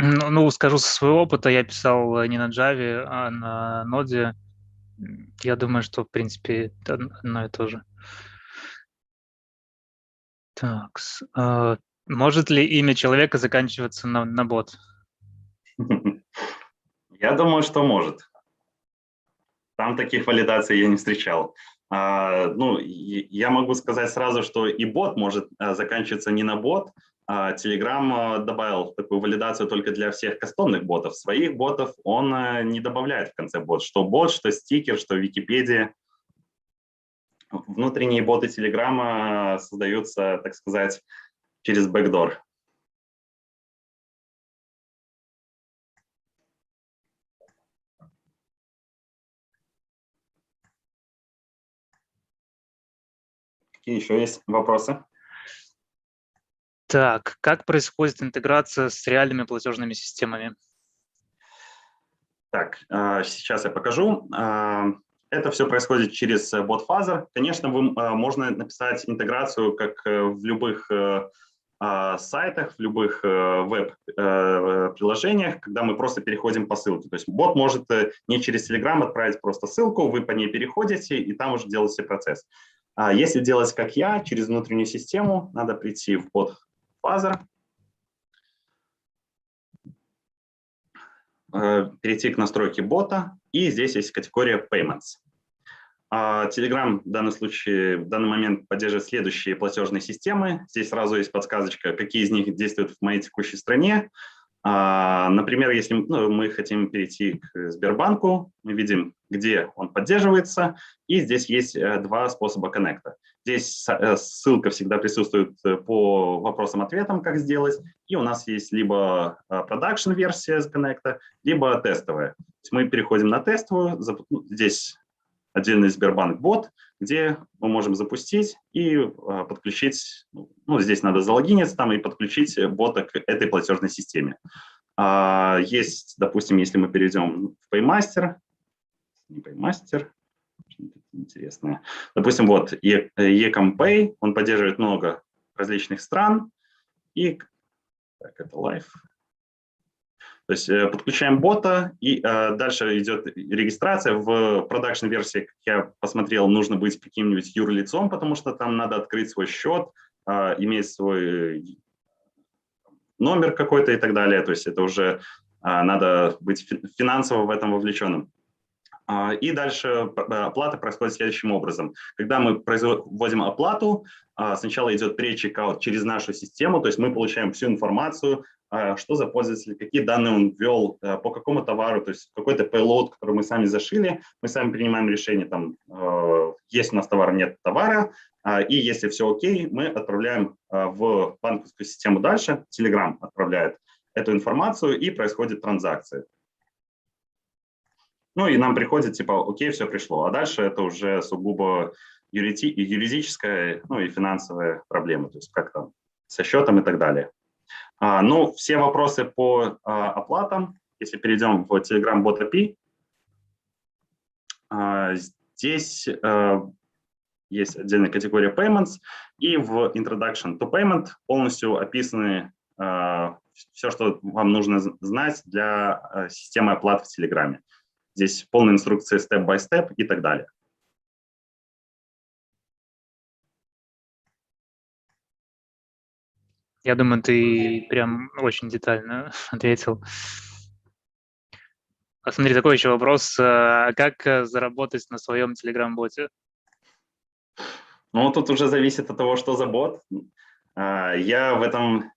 Ну, скажу со своего опыта, я писал не на Java, а на Node. Я думаю, что, в принципе, это одно и то же. Так, может ли имя человека заканчиваться на бот? Я думаю, что может. Там таких валидаций я не встречал. Ну, я могу сказать сразу, что и бот может заканчиваться не на бот. Telegram добавил такую валидацию только для всех кастомных ботов. Своих ботов он не добавляет в конце бот. Что бот, что стикер, что Википедия. Внутренние боты Telegram создаются, так сказать, через бэкдор. Какие еще есть вопросы? Так, как происходит интеграция с реальными платежными системами? Так, сейчас я покажу. Это все происходит через бот-фазер. Конечно, можно написать интеграцию, как в любых сайтах, в любых веб-приложениях, когда мы просто переходим по ссылке. То есть бот может не через Telegram отправить просто ссылку, вы по ней переходите, и там уже делаете процесс. Если делать, как я, через внутреннюю систему, надо прийти в бот Fuzzer. Перейти к настройке бота, и здесь есть категория Payments. Telegram в данный момент поддерживает следующие платежные системы. Здесь сразу есть подсказочка, какие из них действуют в моей текущей стране. Например, если мы хотим перейти к Сбербанку, мы видим, где он поддерживается, и здесь есть два способа коннекта. Здесь ссылка всегда присутствует по вопросам-ответам, как сделать, и у нас есть либо продакшн-версия коннекта, либо тестовая. То есть мы переходим на тестовую, здесь отдельный Сбербанк-бот, где мы можем запустить и подключить, здесь надо залогиниться там и подключить бота к этой платежной системе. Есть, допустим, если мы перейдем в Paymaster, что-то интересное. Допустим, вот eCompay, он поддерживает много различных стран, и так, это Live. То есть подключаем бота, и дальше идет регистрация. В продакшн-версии, как я посмотрел, нужно быть каким-нибудь юрлицом, потому что там надо открыть свой счет, иметь свой номер какой-то и так далее. То есть это уже надо быть финансово в этом вовлеченным. И дальше оплата происходит следующим образом. Когда мы производим оплату, сначала идет pre-checkout через нашу систему, то есть мы получаем всю информацию, что за пользователь, какие данные он ввел, по какому товару, то есть какой-то payload, который мы сами зашили, мы сами принимаем решение, там, есть у нас товар, нет товара, и если все окей, мы отправляем в банковскую систему дальше, Telegram отправляет эту информацию, и происходит транзакция. И нам приходит, типа, окей, все пришло. А дальше это уже сугубо юридическая, и финансовая проблема, то есть как там со счетом и так далее. Все вопросы по оплатам, если перейдем в Telegram Bot API, здесь есть отдельная категория Payments, и в Introduction to Payment полностью описаны все, что вам нужно знать для системы оплат в Telegram. Здесь полная инструкция степ-бай-степ и так далее. Я думаю, ты прям очень детально ответил. Смотри, такой еще вопрос. Как заработать на своем Telegram-боте? Тут уже зависит от того, что за бот. Я в этом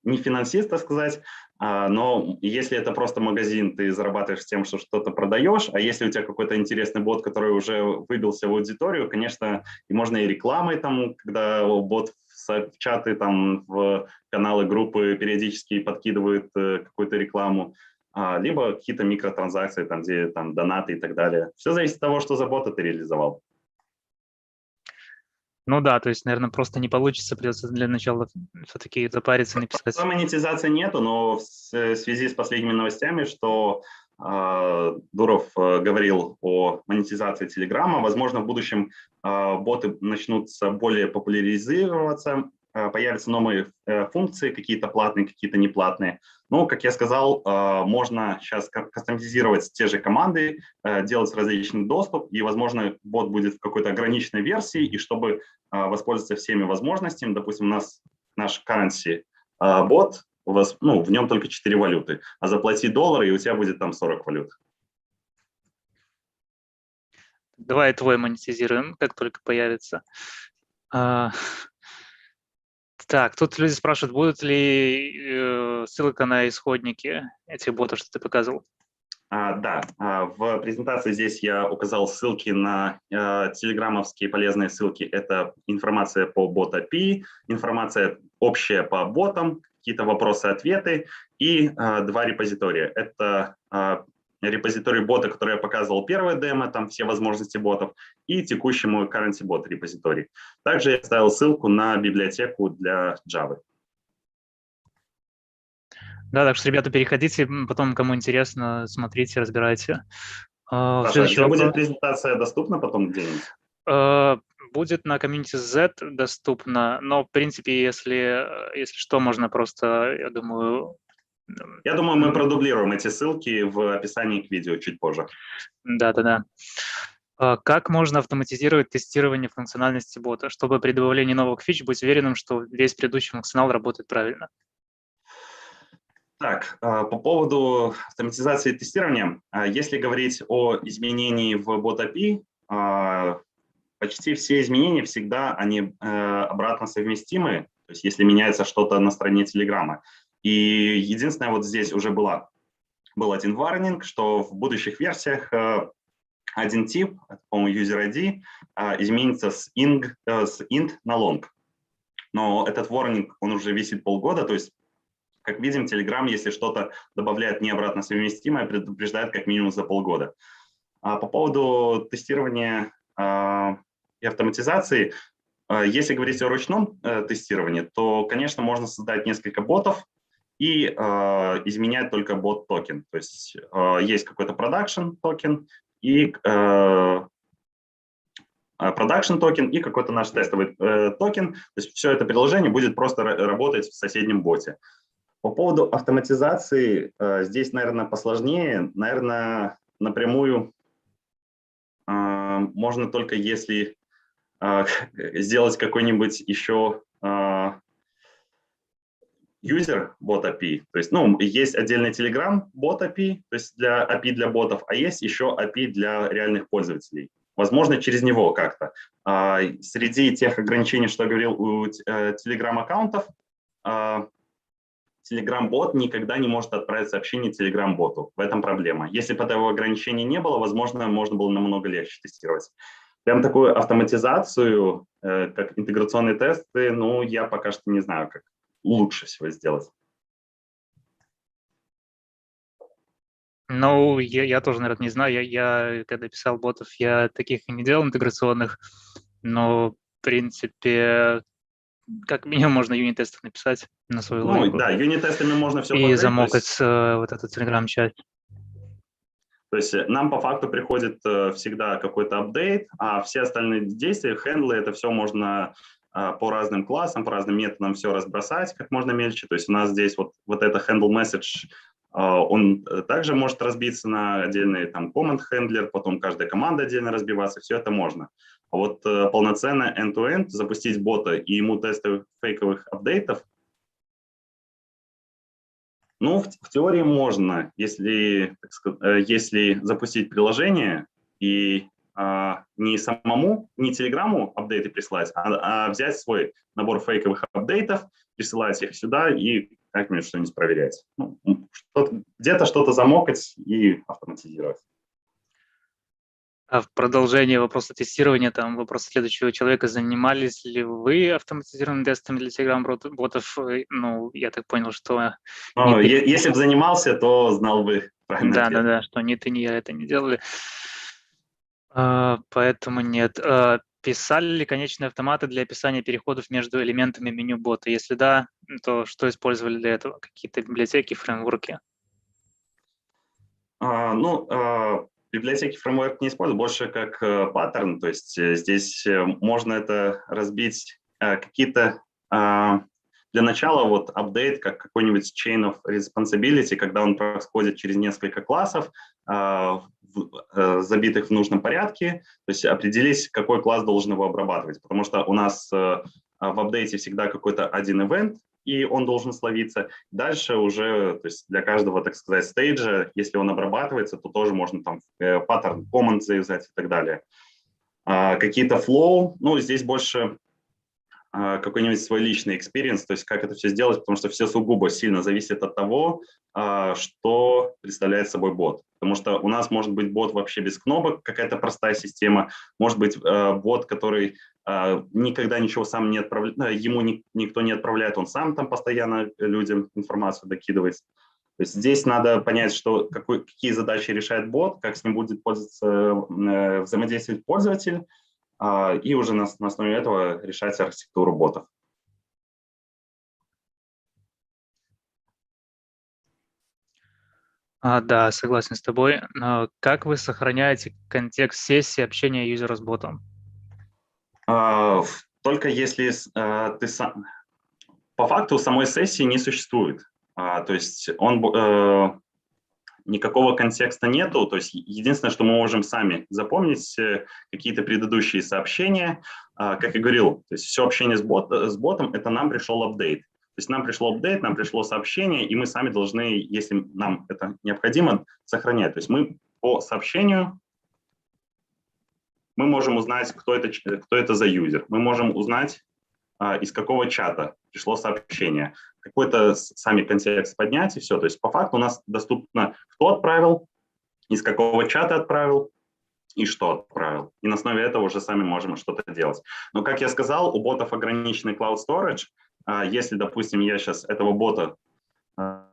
не финансист, так сказать, но если это просто магазин, ты зарабатываешь тем, что что-то продаешь, а если у тебя какой-то интересный бот, который уже выбился в аудиторию, конечно, и можно и рекламой, там, когда бот в чаты, там, в каналы, группы периодически подкидывает какую-то рекламу, либо какие-то микротранзакции, там, где там донаты и так далее. Все зависит от того, что за бота ты реализовал. Да, то есть, наверное, просто не получится, придется для начала все-таки запариться и написать. Монетизации нету, но в связи с последними новостями, что Дуров говорил о монетизации Телеграма, возможно, в будущем боты начнут более популяризироваться, появятся новые функции, какие-то платные, какие-то неплатные. Как я сказал, можно сейчас кастомизировать те же команды, делать различный доступ, и, возможно, бот будет в какой-то ограниченной версии, и чтобы воспользоваться всеми возможностями, допустим, у нас наш currency бот, у вас, в нем только 4 валюты, а заплати $1, и у тебя будет там 40 валют. Давай твой монетизируем, как только появится. Так, тут люди спрашивают, будут ли ссылка на исходники этих ботов, что ты показывал? Да, в презентации здесь я указал ссылки на телеграммовские полезные ссылки. Это информация по бот API, информация общая по ботам, какие-то вопросы-ответы и два репозитория. Это репозиторий бота, который я показывал первое демо, там все возможности ботов, и текущий мой currency bot репозиторий. Также я оставил ссылку на библиотеку для Java. Да, так что, ребята, переходите, потом, кому интересно, смотрите, разбирайте. Саша, где будет презентация доступна потом где-нибудь? Будет на Community Z доступна, но, в принципе, если что, можно просто, я думаю... Я думаю, мы продублируем эти ссылки в описании к видео чуть позже. Да. Как можно автоматизировать тестирование функциональности бота, чтобы при добавлении новых фич быть уверенным, что весь предыдущий функционал работает правильно? Так, по поводу автоматизации тестирования, если говорить о изменении в бот API, почти все изменения всегда они обратно совместимы, то есть если меняется что-то на стороне Телеграма. И единственное, вот здесь уже был один варнинг, что в будущих версиях один тип, по-моему, user ID, изменится с int на long. Но этот warning, он уже висит полгода, то есть, как видим, Telegram, если что-то добавляет не обратно совместимое, предупреждает как минимум за полгода. А по поводу тестирования и автоматизации, если говорить о ручном тестировании, то, конечно, можно создать несколько ботов и изменять только бот-токен. То есть есть какой-то production токен и продакшн токен и какой-то наш тестовый токен. То есть все это приложение будет просто работать в соседнем боте. По поводу автоматизации здесь, наверное, посложнее. Наверное, напрямую можно только если сделать какой-нибудь еще user bot API. То есть, есть отдельный Telegram bot API, то есть для API для ботов, а есть еще API для реальных пользователей. Возможно, через него как-то. Среди тех ограничений, что я говорил, у Telegram аккаунтов, Telegram-бот никогда не может отправить сообщение Telegram-боту. В этом проблема. Если бы этого ограничения не было, возможно, можно было намного легче тестировать. Прям такую автоматизацию, как интеграционные тесты, я пока что не знаю, как лучше всего сделать. Я тоже, наверное, не знаю. Я когда писал ботов, я таких и не делал интеграционных, но, в принципе, как минимум можно юнит-тесты написать на свою логику. Да, юнит-тестами можно все и покрыть. замокать вот эту Telegram-часть. То есть нам по факту приходит всегда какой-то апдейт, а все остальные действия, хендлы, это все можно по разным классам, по разным методам все разбросать как можно мельче. То есть у нас здесь вот это handle message, он также может разбиться на отдельный там command handler, потом каждая команда отдельно разбиваться, все это можно. А вот полноценно end-to-end запустить бота и ему тесты фейковых апдейтов, в теории можно, если запустить приложение и не Телеграму апдейты прислать, а взять свой набор фейковых апдейтов, присылать их сюда и как-нибудь что-нибудь проверять. Где-то что-то замокать и автоматизировать. А в продолжение вопроса тестирования, там вопрос следующего человека, занимались ли вы автоматизированными тестами для Telegram-ботов? Я так понял, что... Если бы занимался, то знал бы правильный ответ. Да, что ни ты, ни я это не делали. Поэтому нет. Писали ли конечные автоматы для описания переходов между элементами меню бота? Если да, то что использовали для этого? Какие-то библиотеки, фреймворки? Библиотеки фреймворк не использую, больше как паттерн, то есть здесь можно это разбить какие-то для начала вот апдейт как какой-нибудь chain of responsibility, когда он происходит через несколько классов, забитых в нужном порядке, то есть определить, какой класс должен его обрабатывать, потому что у нас в апдейте всегда какой-то один ивент, и он должен словиться. Дальше уже, то есть для каждого, так сказать, стейджа, если он обрабатывается, то тоже можно там паттерн command завязать и так далее. Какие-то flow, здесь больше какой-нибудь свой личный experience, то есть как это все сделать, потому что все сугубо сильно зависит от того, что представляет собой бот. Потому что у нас может быть бот вообще без кнопок, какая-то простая система, может быть бот, который никогда ничего сам не отправляет, ему никто не отправляет, он сам там постоянно людям информацию докидывает. То есть здесь надо понять, какие задачи решает бот, как с ним будет взаимодействовать пользователь, и уже на основе этого решать архитектуру ботов. Да, согласен с тобой. Но как вы сохраняете контекст сессии общения юзера с ботом? Только если ты сам... По факту самой сессии не существует. То есть никакого контекста нету, то есть единственное, что мы можем сами запомнить, какие-то предыдущие сообщения. Как я говорил, то есть все общение с ботом – это нам пришел апдейт. То есть нам пришло апдейт, нам пришло сообщение, и мы сами должны, если нам это необходимо, сохранять. То есть мы по сообщению мы можем узнать, кто это за юзер. Мы можем узнать, из какого чата пришло сообщение. Какой-то сами контекст поднять, и все. То есть по факту у нас доступно, кто отправил, из какого чата отправил и что отправил. И на основе этого уже сами можем что-то делать. Но, как я сказал, у ботов ограниченный cloud storage. Если, допустим, я сейчас этого бота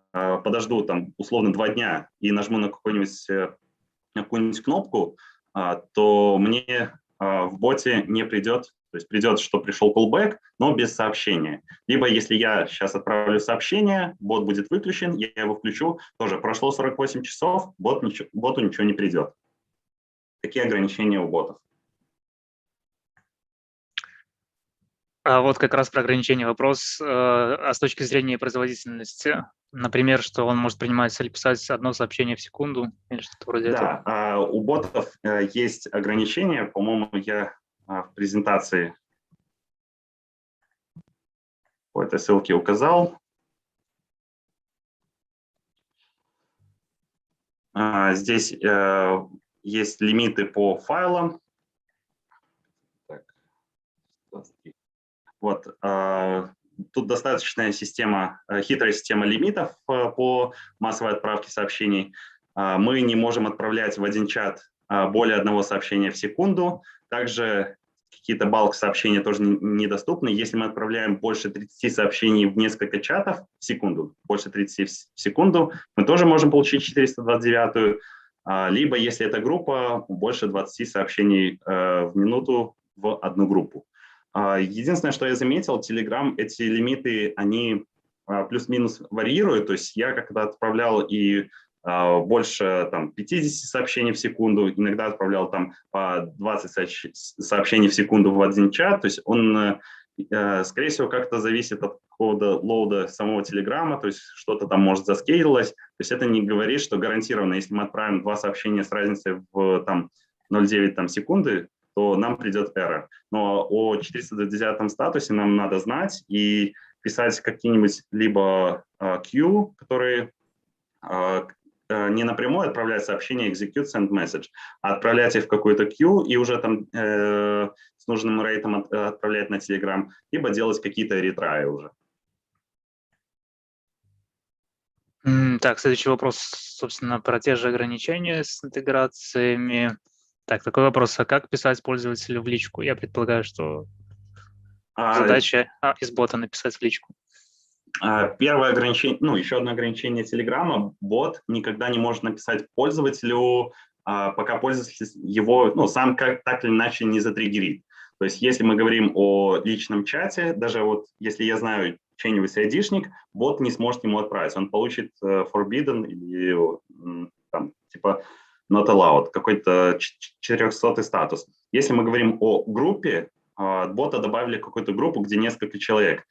подожду там условно 2 дня и нажму на какую-нибудь кнопку, то мне в боте не придет, то есть придет, что пришел callback, но без сообщения. Либо если я сейчас отправлю сообщение, бот будет выключен, я его включу, тоже прошло 48 часов, боту ничего не придет. Такие ограничения у ботов. А вот как раз про ограничение вопрос, а с точки зрения производительности, например, что он может принимать или писать одно сообщение в секунду или что-то вроде этого? Да, у ботов есть ограничения, по-моему, я в презентации по этой ссылке указал. Здесь есть лимиты по файлам. Вот, тут достаточная хитрая система лимитов по массовой отправке сообщений. Мы не можем отправлять в один чат более одного сообщения в секунду. Также какие-то балк-сообщения тоже недоступны. Если мы отправляем больше 30 сообщений в несколько чатов в секунду, больше 30 в секунду, мы тоже можем получить 429-ю. Либо, если это группа, больше 20 сообщений в минуту в одну группу. Единственное, что я заметил, Telegram, эти лимиты, они плюс-минус варьируют. То есть я когда отправлял и больше там, 50 сообщений в секунду, иногда отправлял там по 20 сообщений в секунду в один чат. То есть он, скорее всего, как-то зависит от какого-то лоуда самого Телеграма, то есть что-то там может заскейлилось. То есть это не говорит, что гарантированно, если мы отправим 2 сообщения с разницей в там, 0,9 секунды, то нам придет error. Но о 429 статусе нам надо знать и писать какие-нибудь либо queue, которые не напрямую отправлять сообщение execute send message, а отправлять их в какую-то queue и уже там с нужным рейтом отправлять на Telegram, либо делать какие-то ретраи уже. Так, следующий вопрос, собственно, про те же ограничения с интеграциями. Так, такой вопрос, а как писать пользователю в личку? Я предполагаю, что задача из бота написать в личку. Первое ограничение, еще одно ограничение Телеграма, бот никогда не может написать пользователю, пока пользователь его сам так или иначе не затриггерит. То есть если мы говорим о личном чате, даже вот если я знаю чей-нибудь айдишник, бот не сможет ему отправить. Он получит forbidden или там, типа not allowed, какой-то 400-й статус. Если мы говорим о группе, бота добавили какую-то группу, где несколько человек.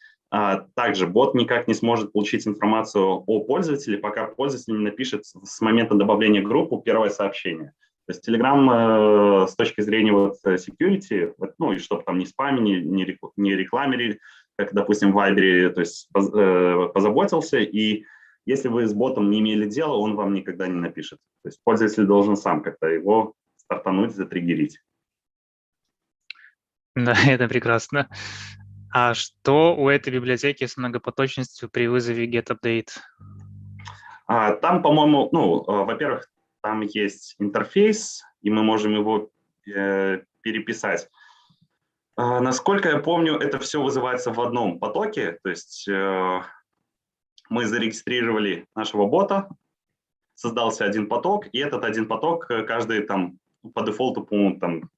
Также бот никак не сможет получить информацию о пользователе, пока пользователь не напишет с момента добавления группы первое сообщение. То есть Telegram с точки зрения security, и чтобы там ни спамили, ни рекламили, как, допустим, в Viber, то есть позаботился, и если вы с ботом не имели дела, он вам никогда не напишет. То есть пользователь должен сам как-то его стартануть, затриггерить. Да, это прекрасно. А что у этой библиотеки с многопоточностью при вызове getUpdate? Там, по-моему, во-первых, там есть интерфейс, и мы можем его переписать. Насколько я помню, это все вызывается в одном потоке, то есть мы зарегистрировали нашего бота, создался один поток, и этот один поток каждый там по дефолту, по-моему, там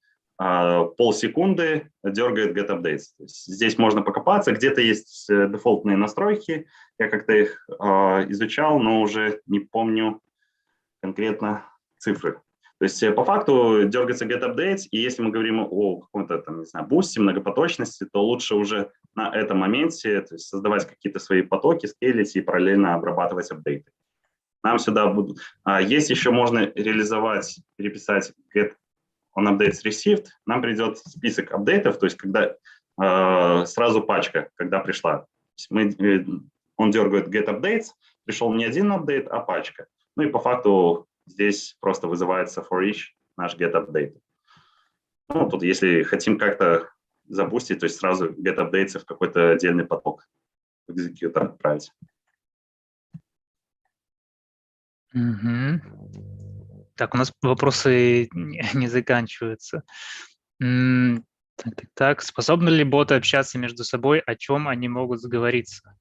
полсекунды дергает getUpdates. Здесь можно покопаться, где-то есть дефолтные настройки, я как-то их изучал, но уже не помню конкретно цифры. То есть по факту дергается getUpdates, и если мы говорим о каком-то, там, не знаю, бусте, многопоточности, то лучше уже на этом моменте, то есть создавать какие-то свои потоки, скейлить и параллельно обрабатывать апдейты. нам сюда будут... Есть еще можно реализовать, переписать get on updates received. Нам придет список апдейтов, то есть когда сразу пачка, когда пришла. Он дергает get updates, пришел не один апдейт, а пачка. Ну и по факту здесь просто вызывается for each наш get update. Ну, тут если хотим как-то запустить, то есть сразу get updates в какой-то отдельный поток в экзекьютор отправить. Так, у нас вопросы не заканчиваются. Так. Способны ли боты общаться между собой, о чем они могут сговориться?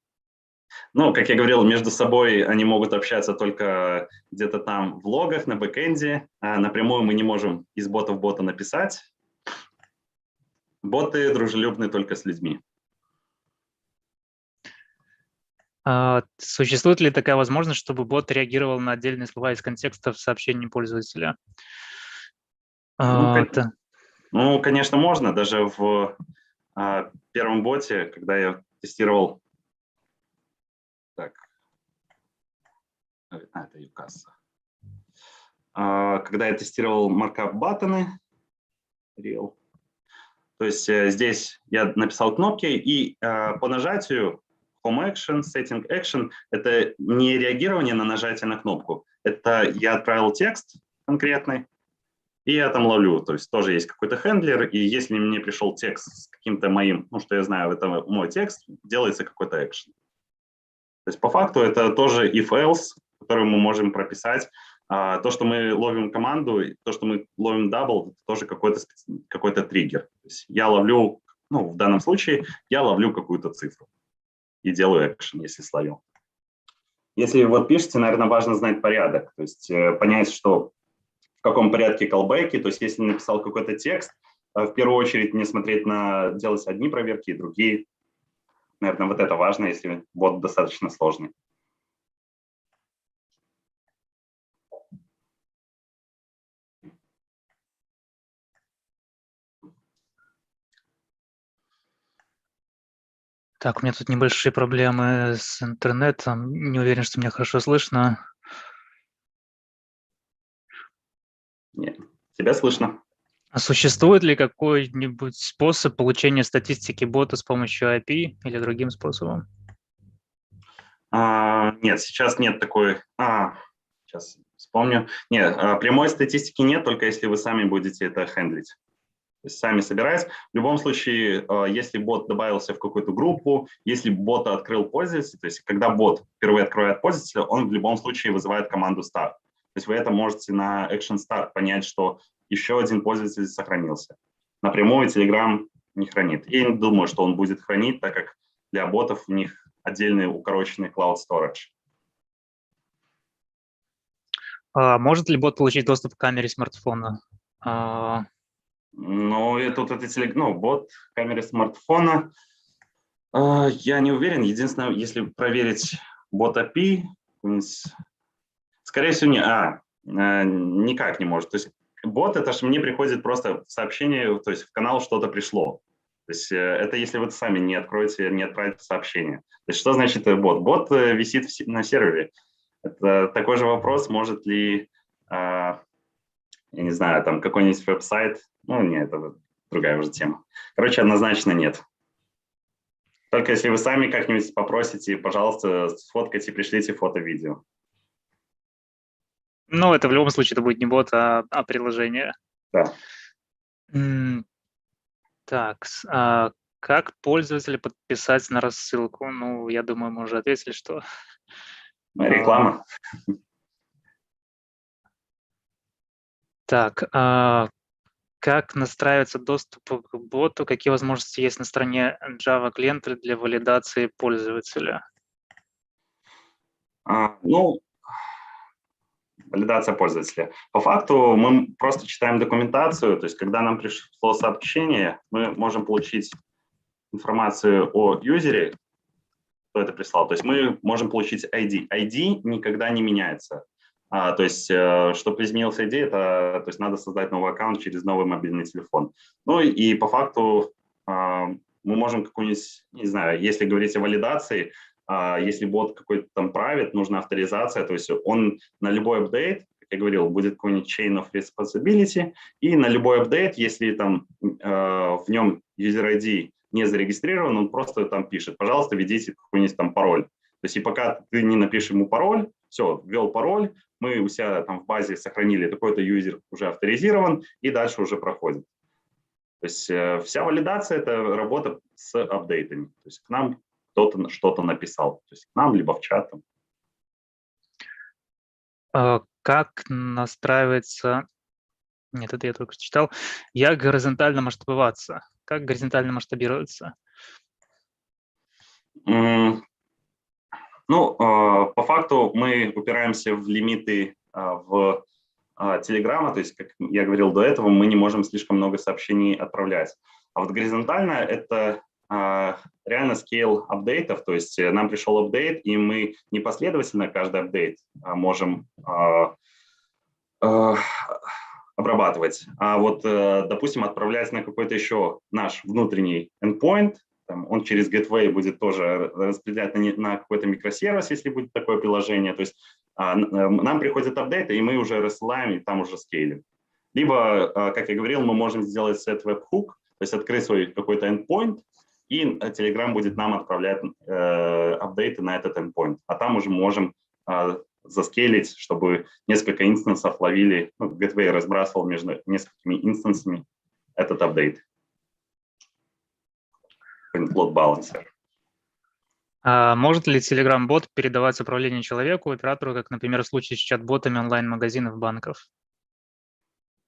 Ну, как я говорил, между собой они могут общаться только где-то там в логах, на бэкэнде. Напрямую мы не можем из бота в бота написать. Боты дружелюбны только с людьми. Существует ли такая возможность, чтобы бот реагировал на отдельные слова из контекста в сообщении пользователя? Ну, конечно, можно. Даже в первом боте, когда я тестировал... Так. Это юкасса. Когда я тестировал маркап-баттоны, real, то есть здесь я написал кнопки, и по нажатию home action, setting action — это не реагирование на нажатие на кнопку. Это я отправил текст конкретный, и я там ловлю. То есть тоже есть какой-то хендлер, и если мне пришел текст с каким-то моим, ну, что я знаю, это мой текст, делается какой-то action. То есть по факту это тоже if-else, который мы можем прописать. То, что мы ловим команду, то, что мы ловим double, это тоже какой-то триггер. То есть я ловлю, ну, в данном случае, я ловлю какую-то цифру и делаю экшен, если словил. Если вот пишете, наверное, важно знать порядок, то есть понять, что в каком порядке callback'и, то есть если написал какой-то текст, в первую очередь не смотреть делать одни проверки и другие. Наверное, вот это важно, если бот достаточно сложный. Так, у меня тут небольшие проблемы с интернетом. Не уверен, что меня хорошо слышно. Нет, тебя слышно. А существует ли какой-нибудь способ получения статистики бота с помощью API или другим способом? Нет, сейчас нет такой... Сейчас вспомню. Нет, прямой статистики нет, только если вы сами будете это хендлить. То есть сами собираясь. В любом случае, если бот добавился в какую-то группу, если бота открыл пользователь, то есть когда бот впервые открывает пользователя, он в любом случае вызывает команду start. То есть вы это можете на action start понять, что еще один пользователь сохранился. Напрямую Telegram не хранит. Я не думаю, что он будет хранить, так как для ботов у них отдельный укороченный cloud storage. Может ли бот получить доступ к камере смартфона? Ну, и тут это бот камеры смартфона. Я не уверен. Единственное, если проверить бот API, скорее всего, никак не может. То есть бот — это же мне приходит просто в сообщение, то есть в канал что-то пришло. То есть это если вы сами не откроете, не отправите сообщение. То есть что значит бот? Бот висит на сервере. Это такой же вопрос, может ли, я не знаю, там какой-нибудь веб-сайт, ну нет, это другая уже тема. Короче, однозначно нет. Только если вы сами как-нибудь попросите, пожалуйста, сфоткайте, пришлите фото-видео. Ну, это в любом случае это будет не бот, а приложение. Да. Так, как пользователя подписать на рассылку? Ну, я думаю, мы уже ответили, что... Реклама. Так, как настраивается доступ к боту? Какие возможности есть на стороне Java клиента для валидации пользователя? Валидация пользователя. По факту мы просто читаем документацию, то есть когда нам пришло сообщение, мы можем получить информацию о юзере, кто это прислал. То есть мы можем получить ID. ID никогда не меняется. То есть, чтобы изменился ID, то есть надо создать новый аккаунт через новый мобильный телефон. Ну и по факту мы можем какую-нибудь, не знаю, если говорить о валидации, если бот какой-то там private, нужна авторизация, то есть он на любой апдейт, как я говорил, будет какой-нибудь chain of responsibility, и на любой апдейт, если там в нем user ID не зарегистрирован, он просто там пишет, пожалуйста, введите какой-нибудь там пароль. То есть и пока ты не напишешь ему пароль, все, ввел пароль, мы у себя там в базе сохранили, такой-то юзер уже авторизирован, и дальше уже проходит. То есть вся валидация – это работа с апдейтами. То есть к нам кто-то что-то написал, то есть к нам либо в чат. Как настраивается… Нет, это я только что читал. Як горизонтально масштабироваться? Как горизонтально масштабироваться? Ну, по факту мы упираемся в лимиты в Телеграма, то есть, как я говорил до этого, мы не можем слишком много сообщений отправлять. А вот горизонтально это реально scale апдейтов, то есть нам пришел апдейт, и мы не последовательно каждый апдейт можем обрабатывать, а вот, допустим, отправлять на какой-то еще наш внутренний endpoint, там, он через Gateway будет тоже распределять на какой-то микросервис, если будет такое приложение. То есть нам приходят апдейты, и мы уже рассылаем, и там уже скейлим. Либо, как я говорил, мы можем сделать set webhook, то есть открыть свой какой-то endpoint, и Telegram будет нам отправлять апдейты на этот endpoint. А там уже можем заскейлить, чтобы несколько инстансов ловили, ну, Gateway разбрасывал между несколькими инстансами этот апдейт. Load balancer. А может ли Telegram-бот передавать управление человеку, оператору, как, например, в случае с чат-ботами онлайн-магазинов банков?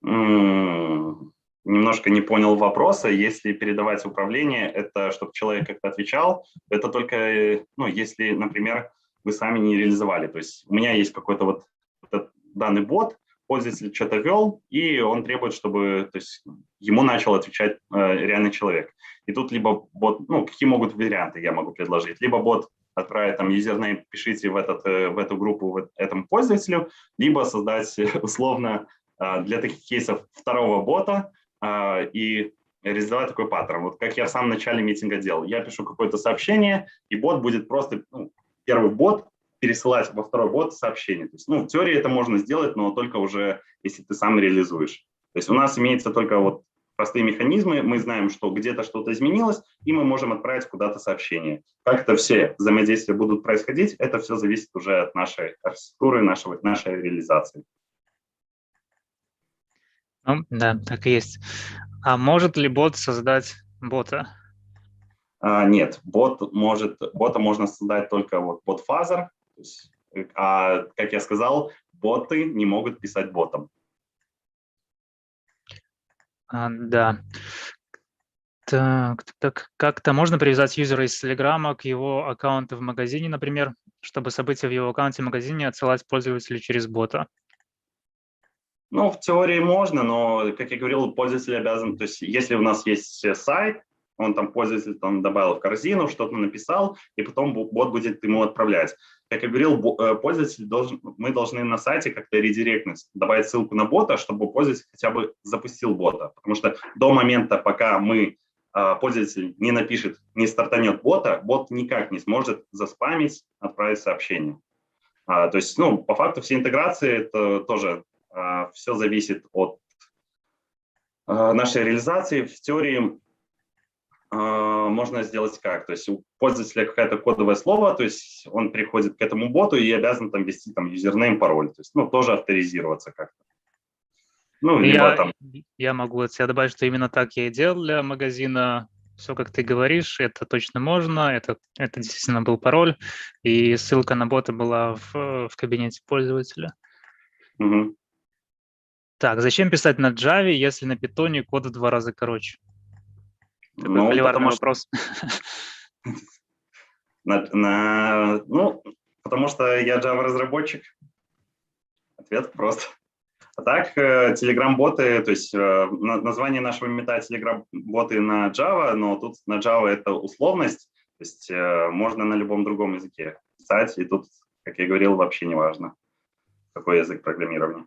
Немножко не понял вопроса. Если передавать управление, это чтобы человек как-то отвечал, это только, ну, если, например, вы сами не реализовали. То есть у меня есть какой-то вот этот данный бот, пользователь что-то вел, и он требует, чтобы, то есть, ему начал отвечать реальный человек. И тут либо бот, ну, какие могут варианты я могу предложить, либо бот отправит там юзернейм, пишите в эту группу этому пользователю, либо создать условно для таких кейсов второго бота и реализовать такой паттерн. Вот как я в самом начале митинга делал. Я пишу какое-то сообщение, и бот будет просто, ну, первый бот пересылать во второй бот сообщение. То есть, ну, в теории это можно сделать, но только уже, если ты сам реализуешь. То есть у нас имеется только вот простые механизмы, мы знаем, что где-то что-то изменилось, и мы можем отправить куда-то сообщение. Как это все взаимодействия будут происходить, это все зависит уже от нашей архитектуры, нашей реализации. Ну, да, так и есть. А может ли бот создать бота? Нет, бота можно создать только вот бот-фазер, а, как я сказал, боты не могут писать ботом. Да. Так, как-то можно привязать юзера из Telegram к его аккаунту в магазине, например, чтобы события в его аккаунте в магазине отсылать пользователю через бота? Ну, в теории можно, но, как я говорил, пользователь обязан, то есть если у нас есть сайт, он там, пользователь там добавил в корзину, что-то написал, и потом бот будет ему отправлять. Как я говорил, пользователь мы должны на сайте как-то редиректнуть, добавить ссылку на бота, чтобы пользователь хотя бы запустил бота. Потому что до момента, пока пользователь не напишет, не стартанет бота, бот никак не сможет заспамить, отправить сообщение. То есть, ну, по факту все интеграции, это тоже все зависит от нашей реализации. В теории можно сделать как? То есть у пользователя какое-то кодовое слово, то есть он приходит к этому боту и обязан там ввести там юзернейм, пароль, то есть, ну, тоже авторизироваться как-то. Ну, либо там… Я могу от себя добавить, что именно так я и делал для магазина. Все, как ты говоришь, это точно можно, это действительно был пароль, и ссылка на бота была в кабинете пользователя. Угу. Так, зачем писать на Java, если на Python код в 2 раза короче? Такой холиварный вопрос. Ну, потому что я Java-разработчик. Ответ прост. А так, Telegram-боты, то есть название нашего мета Telegram-боты на Java, но тут на Java это условность, то есть можно на любом другом языке писать, и тут, как я говорил, вообще не важно, какой язык программирования.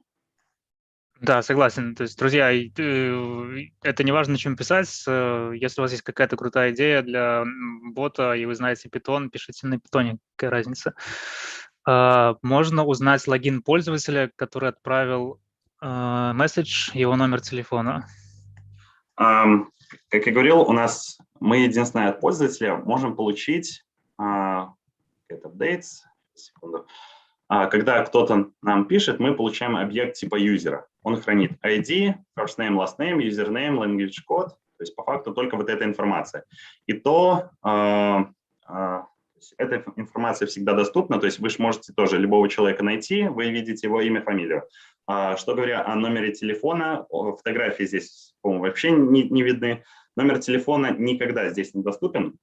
Да, согласен. То есть, друзья, это не важно, чем писать. Если у вас есть какая-то крутая идея для бота, и вы знаете Python, пишите на Python, какая разница. Можно узнать логин пользователя, который отправил месседж, его номер телефона. Как я говорил, мы единственное от пользователя можем получить get updates, секунду. Когда кто-то нам пишет, мы получаем объект типа юзера. Он хранит ID, first name, last name, username, language code, то есть по факту только вот эта информация. И эта информация всегда доступна, то есть вы можете тоже любого человека найти, вы видите его имя, фамилию. Что говоря о номере телефона, фотографии здесь, по-моему, вообще не видны. Номер телефона никогда здесь не доступен.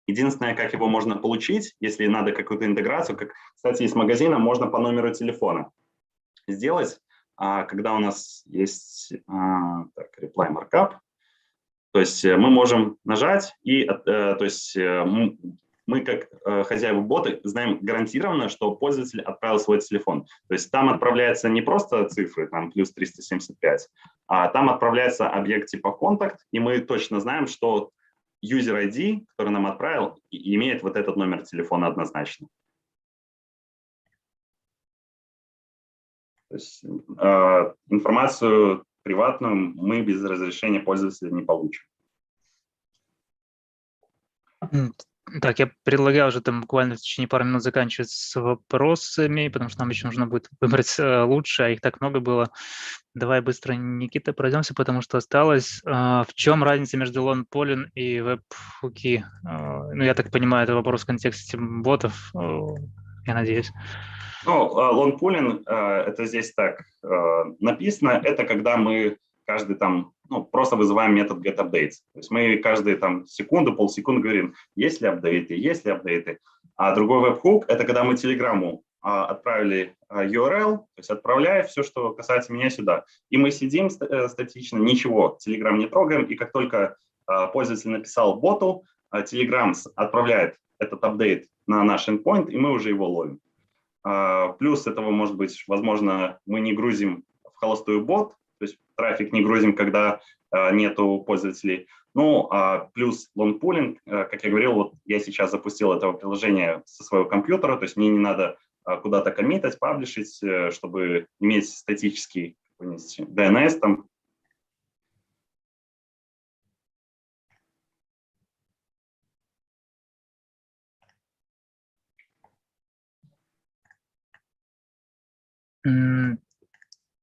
Единственное, как его можно получить, если надо какую-то интеграцию, как, кстати, из магазина можно по номеру телефона сделать, когда у нас есть reply markup, то есть мы можем нажать, и то есть мы как хозяева бота знаем гарантированно, что пользователь отправил свой телефон. То есть там отправляется не просто цифры, там плюс 375, а там отправляется объект типа контакт, и мы точно знаем, что user ID, который нам отправил, имеет вот этот номер телефона однозначно. То есть информацию приватную мы без разрешения пользователя не получим. Так, я предлагаю уже там буквально в течение пары минут заканчивать с вопросами, потому что нам еще нужно будет выбрать лучше, а их так много было. Давай быстро, Никита, пройдемся, потому что осталось. В чем разница между long-polling и webhooki? Ну, я так понимаю, это вопрос в контексте ботов, я надеюсь. Ну, long-polling, это здесь так написано, это когда мы каждый там, просто вызываем метод getUpdates. То есть мы каждые там секунду, полсекунды говорим, есть ли апдейты. А другой webhook – это когда мы Телеграму отправили URL, то есть отправляя все, что касается меня сюда. И мы сидим статично, ничего, Telegram не трогаем, и как только пользователь написал боту, Telegram отправляет этот апдейт на наш endpoint, и мы уже его ловим. Плюс этого может быть, возможно, мы не грузим в холостую бот, то есть трафик не грузим, когда нету пользователей. Ну, плюс long-pooling, как я говорил, вот я сейчас запустил это приложение со своего компьютера, то есть мне не надо куда-то коммитать, паблишить, чтобы иметь статический DNS там.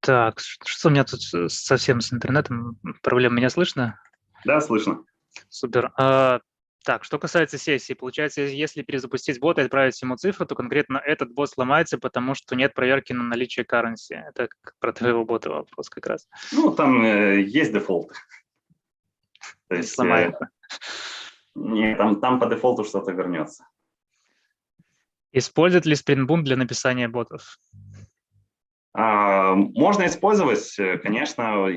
Так, что у меня тут совсем с интернетом? Проблем, меня слышно? Да, слышно. Супер. Так, что касается сессии, получается, если перезапустить бота и отправить ему цифру, то конкретно этот бот сломается, потому что нет проверки на наличие currency. Это про твоего бота вопрос как раз. Ну, там есть дефолт. То есть, сломается. Нет, там по дефолту что-то вернется. Использует ли Spring Boot для написания ботов? Можно использовать, конечно.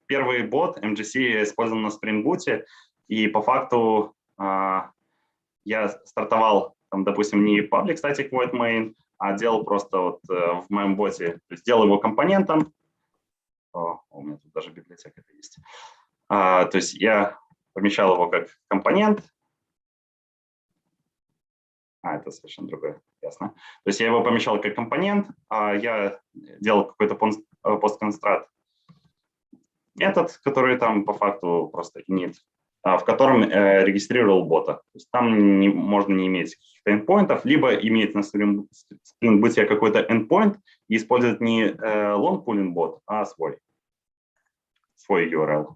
Первый бот MGC использован на Spring Boot, и по факту я стартовал, там, допустим, не public static void main, а делал просто вот в моем боте, то есть делал его компонентом. У меня тут даже библиотека есть. То есть я помещал его как компонент. Это совершенно другое, ясно. То есть я его помещал как компонент, я делал какой-то постконстракт метод, который там по факту просто init, в котором регистрировал бота. То есть там можно не иметь каких-то endpointов, либо иметь на Spring Boot какой-то endpoint и использовать не long pooling бот, а свой URL.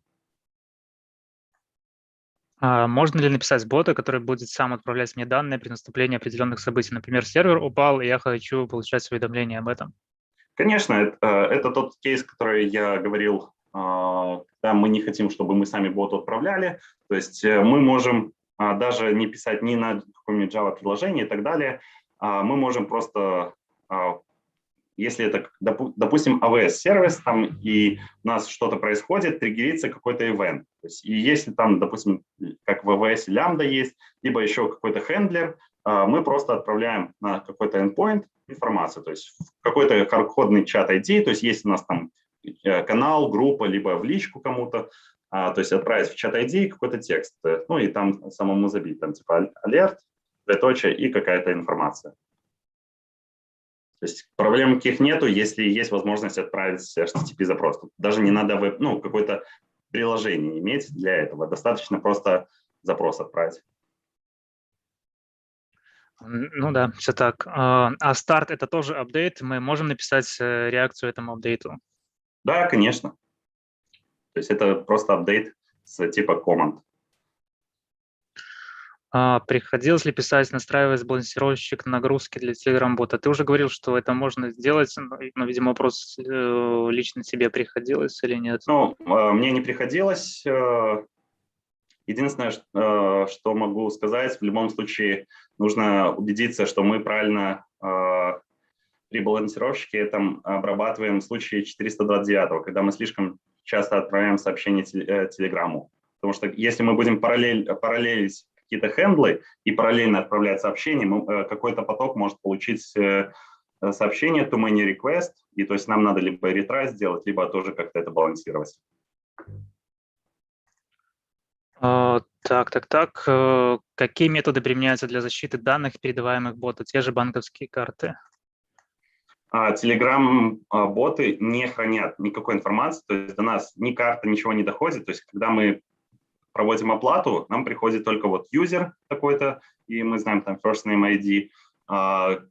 Можно ли написать бота, который будет сам отправлять мне данные при наступлении определенных событий? Например, сервер упал, и я хочу получать уведомления об этом. Конечно, это тот кейс, который я говорил, когда мы не хотим, чтобы мы сами боту отправляли. То есть мы можем даже не писать ни на каком-нибудь Java-приложении и так далее. Мы можем просто, если это, допустим, AWS-сервис, там, и у нас что-то происходит, триггерится какой-то ивент. То есть, и если там, допустим, как в AWS лямбда есть, либо еще какой-то хендлер, мы просто отправляем на какой-то endpoint информацию, то есть в какой-то hardcode чат ID, то есть есть у нас там канал, группа, либо в личку кому-то, то есть отправить в чат ID какой-то текст, ну и там самому забить, там типа alert, двоеточие и какая-то информация. То есть проблем каких нету, если есть возможность отправить HTTP-запрос. Даже не надо какое-то приложение иметь для этого, достаточно просто запрос отправить. Ну да, все так. А старт — это тоже апдейт? Мы можем написать реакцию этому апдейту? Да, конечно. То есть это просто апдейт с типа command. Приходилось ли писать, настраивать балансировщик нагрузки для Telegram-бота? Ты уже говорил, что это можно сделать, но, видимо, вопрос лично тебе приходилось или нет? Ну, мне не приходилось. Единственное, что могу сказать, в любом случае нужно убедиться, что мы правильно при балансировщике там обрабатываем случаи 429, когда мы слишком часто отправляем сообщения Телеграмму. Потому что если мы будем параллелить какие-то хендлы и параллельно отправлять сообщения, какой-то поток может получить сообщение to many request, и то есть нам надо либо ретрай сделать, либо тоже как-то это балансировать. Так. Какие методы применяются для защиты данных, передаваемых боту? Те же банковские карты. Telegram-боты не хранят никакой информации, то есть до нас ни карта, ничего не доходит. То есть когда мы проводим оплату, нам приходит только вот юзер такой-то, и мы знаем там first name ID,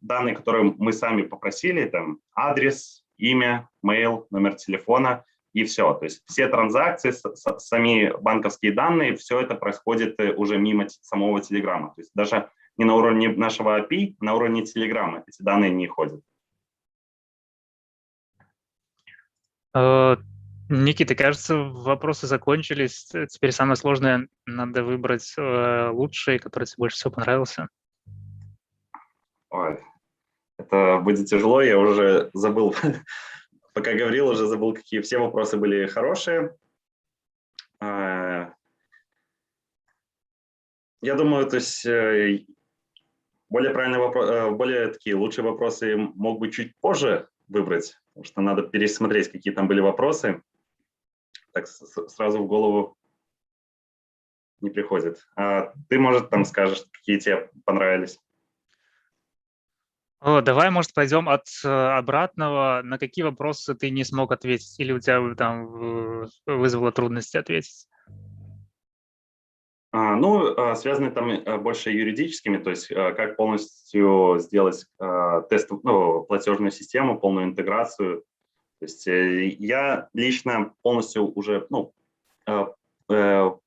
данные, которые мы сами попросили, там адрес, имя, mail, номер телефона, и все. То есть все транзакции, сами банковские данные, все это происходит уже мимо самого Телеграма. То есть даже не на уровне нашего API, на уровне Телеграма эти данные не ходят. Никита, кажется, вопросы закончились. Теперь самое сложное — надо выбрать лучший, который тебе больше всего понравился. Ой, это будет тяжело, я уже забыл, пока говорил, уже забыл, какие все вопросы были хорошие. Я думаю, то есть более правильные вопросы, более такие лучшие вопросы мог бы чуть позже выбрать, потому что надо пересмотреть, какие там были вопросы. Так сразу в голову не приходит. Ты, может, там скажешь, какие тебе понравились? Давай, может, пойдем от обратного. На какие вопросы ты не смог ответить? Или у тебя там вызвало трудности ответить? Связаны там больше юридическими, то есть как полностью сделать платежную систему, полную интеграцию. То есть я лично полностью уже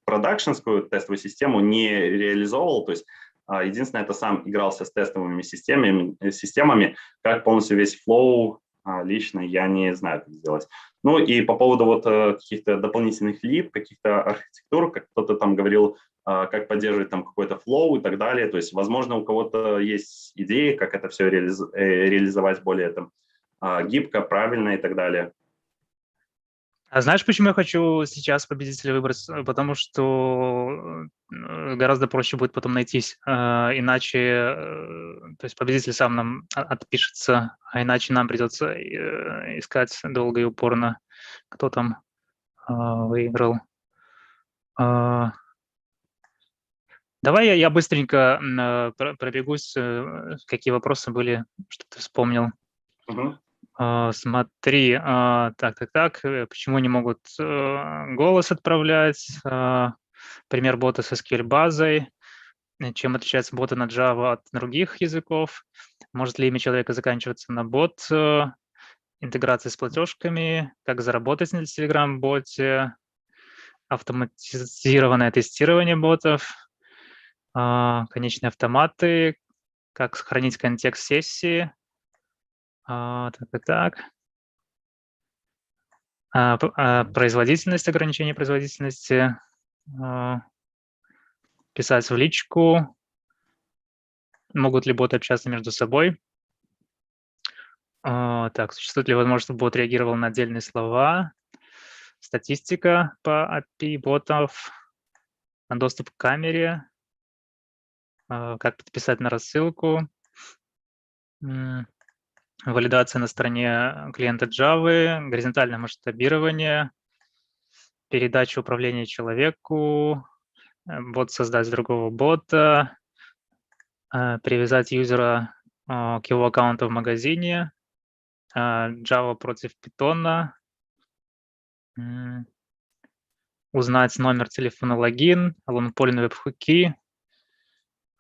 продакшенскую тестовую систему не реализовывал, то есть единственное, это сам игрался с тестовыми системами, как полностью весь флоу лично я не знаю, как сделать. Ну и по поводу вот каких-то дополнительных лип, каких-то архитектур, как кто-то там говорил, как поддерживать там какой-то флоу и так далее. То есть, возможно, у кого-то есть идеи, как это все реализовать более там гибко, правильно и так далее. А знаешь, почему я хочу сейчас победителя выбрать? Потому что гораздо проще будет потом найтись. Иначе, то есть победитель сам нам отпишется, а иначе нам придется искать долго и упорно, кто там выиграл. Давай я быстренько пробегусь, какие вопросы были, что ты вспомнил. Смотри, так. Почему не могут голос отправлять? Пример бота с SQL-базой. Чем отличаются боты на Java от других языков? Может ли имя человека заканчиваться на бот? Интеграция с платежками. Как заработать на Telegram-боте? Автоматизированное тестирование ботов. Конечные автоматы. Как сохранить контекст сессии? Так. Производительность, ограничение производительности, писать в личку, могут ли боты общаться между собой. Так, существует ли возможность, чтобы бот реагировал на отдельные слова, статистика по API ботов, доступ к камере, как подписать на рассылку, валидация на стороне клиента Java, горизонтальное масштабирование, передача управления человеку, бот создать другого бота, привязать юзера к его аккаунту в магазине, Java против Python, узнать номер телефона, логин, лонгполин веб-хуки,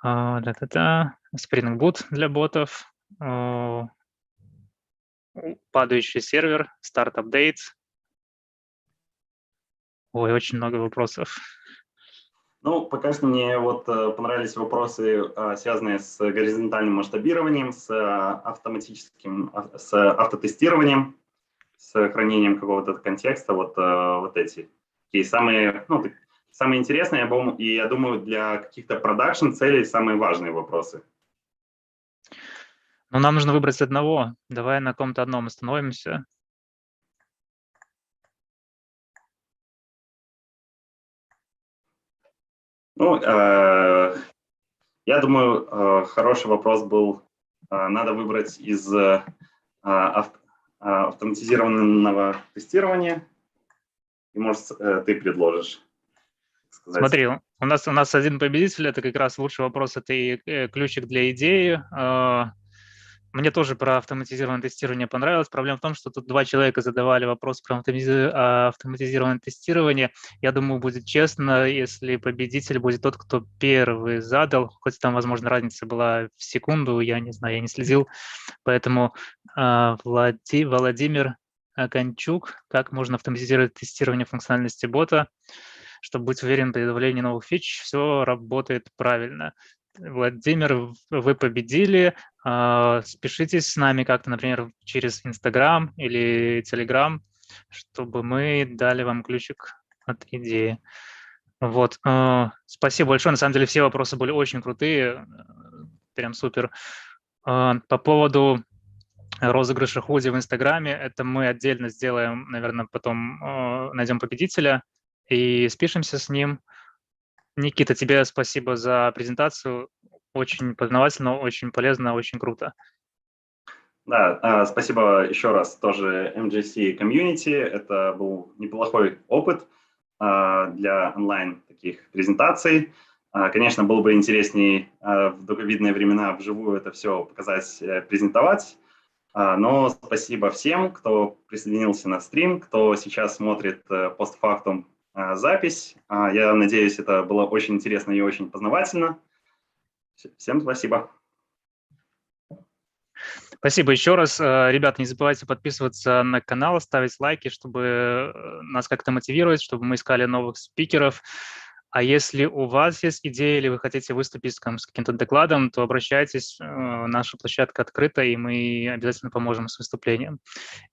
Spring Boot для ботов, падающий сервер, старт апдейт. Ой, очень много вопросов. Ну, пока что мне вот понравились вопросы, связанные с горизонтальным масштабированием, с автотестированием, с хранением какого-то контекста. Вот эти такие самые, ну, самые интересные, и я думаю, для каких-то продакшн целей самые важные вопросы. Ну, нам нужно выбрать одного. Давай на ком-то одном остановимся. Ну, я думаю, хороший вопрос был, надо выбрать из автоматизированного тестирования. И, может, ты предложишь сказать. Смотри, у нас один победитель, это как раз лучший вопрос, это и ключик для идеи. Мне тоже про автоматизированное тестирование понравилось. Проблема в том, что тут два человека задавали вопрос про автоматизированное тестирование. Я думаю, будет честно, если победитель будет тот, кто первый задал, хоть там, возможно, разница была в секунду, я не знаю, я не следил. Поэтому Владимир Кончук, как можно автоматизировать тестирование функциональности бота, чтобы быть уверен при добавлении новых фич, все работает правильно. Владимир, вы победили. Спешитесь с нами как-то, например, через Инстаграм или Телеграм, чтобы мы дали вам ключик от идеи. Вот. Спасибо большое. На самом деле все вопросы были очень крутые. Прям супер. По поводу розыгрыша худи в Инстаграме, это мы отдельно сделаем, наверное, потом найдем победителя и спишемся с ним. Никита, тебе спасибо за презентацию. Очень познавательно, очень полезно, очень круто. Да, спасибо еще раз тоже MJC Community. Это был неплохой опыт для онлайн таких презентаций. Конечно, было бы интереснее в доковидные времена вживую это все показать, презентовать. Но спасибо всем, кто присоединился на стрим, кто сейчас смотрит постфактум запись. Я надеюсь, это было очень интересно и очень познавательно. Всем спасибо. Спасибо еще раз. Ребята, не забывайте подписываться на канал, ставить лайки, чтобы нас как-то мотивировать, чтобы мы искали новых спикеров. А если у вас есть идеи или вы хотите выступить с каким-то докладом, то обращайтесь. Наша площадка открыта, и мы обязательно поможем с выступлением.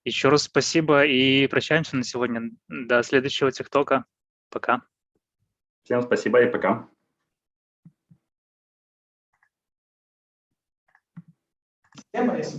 Еще раз спасибо и прощаемся на сегодня. До следующего ТикТока. Пока. Всем спасибо и пока.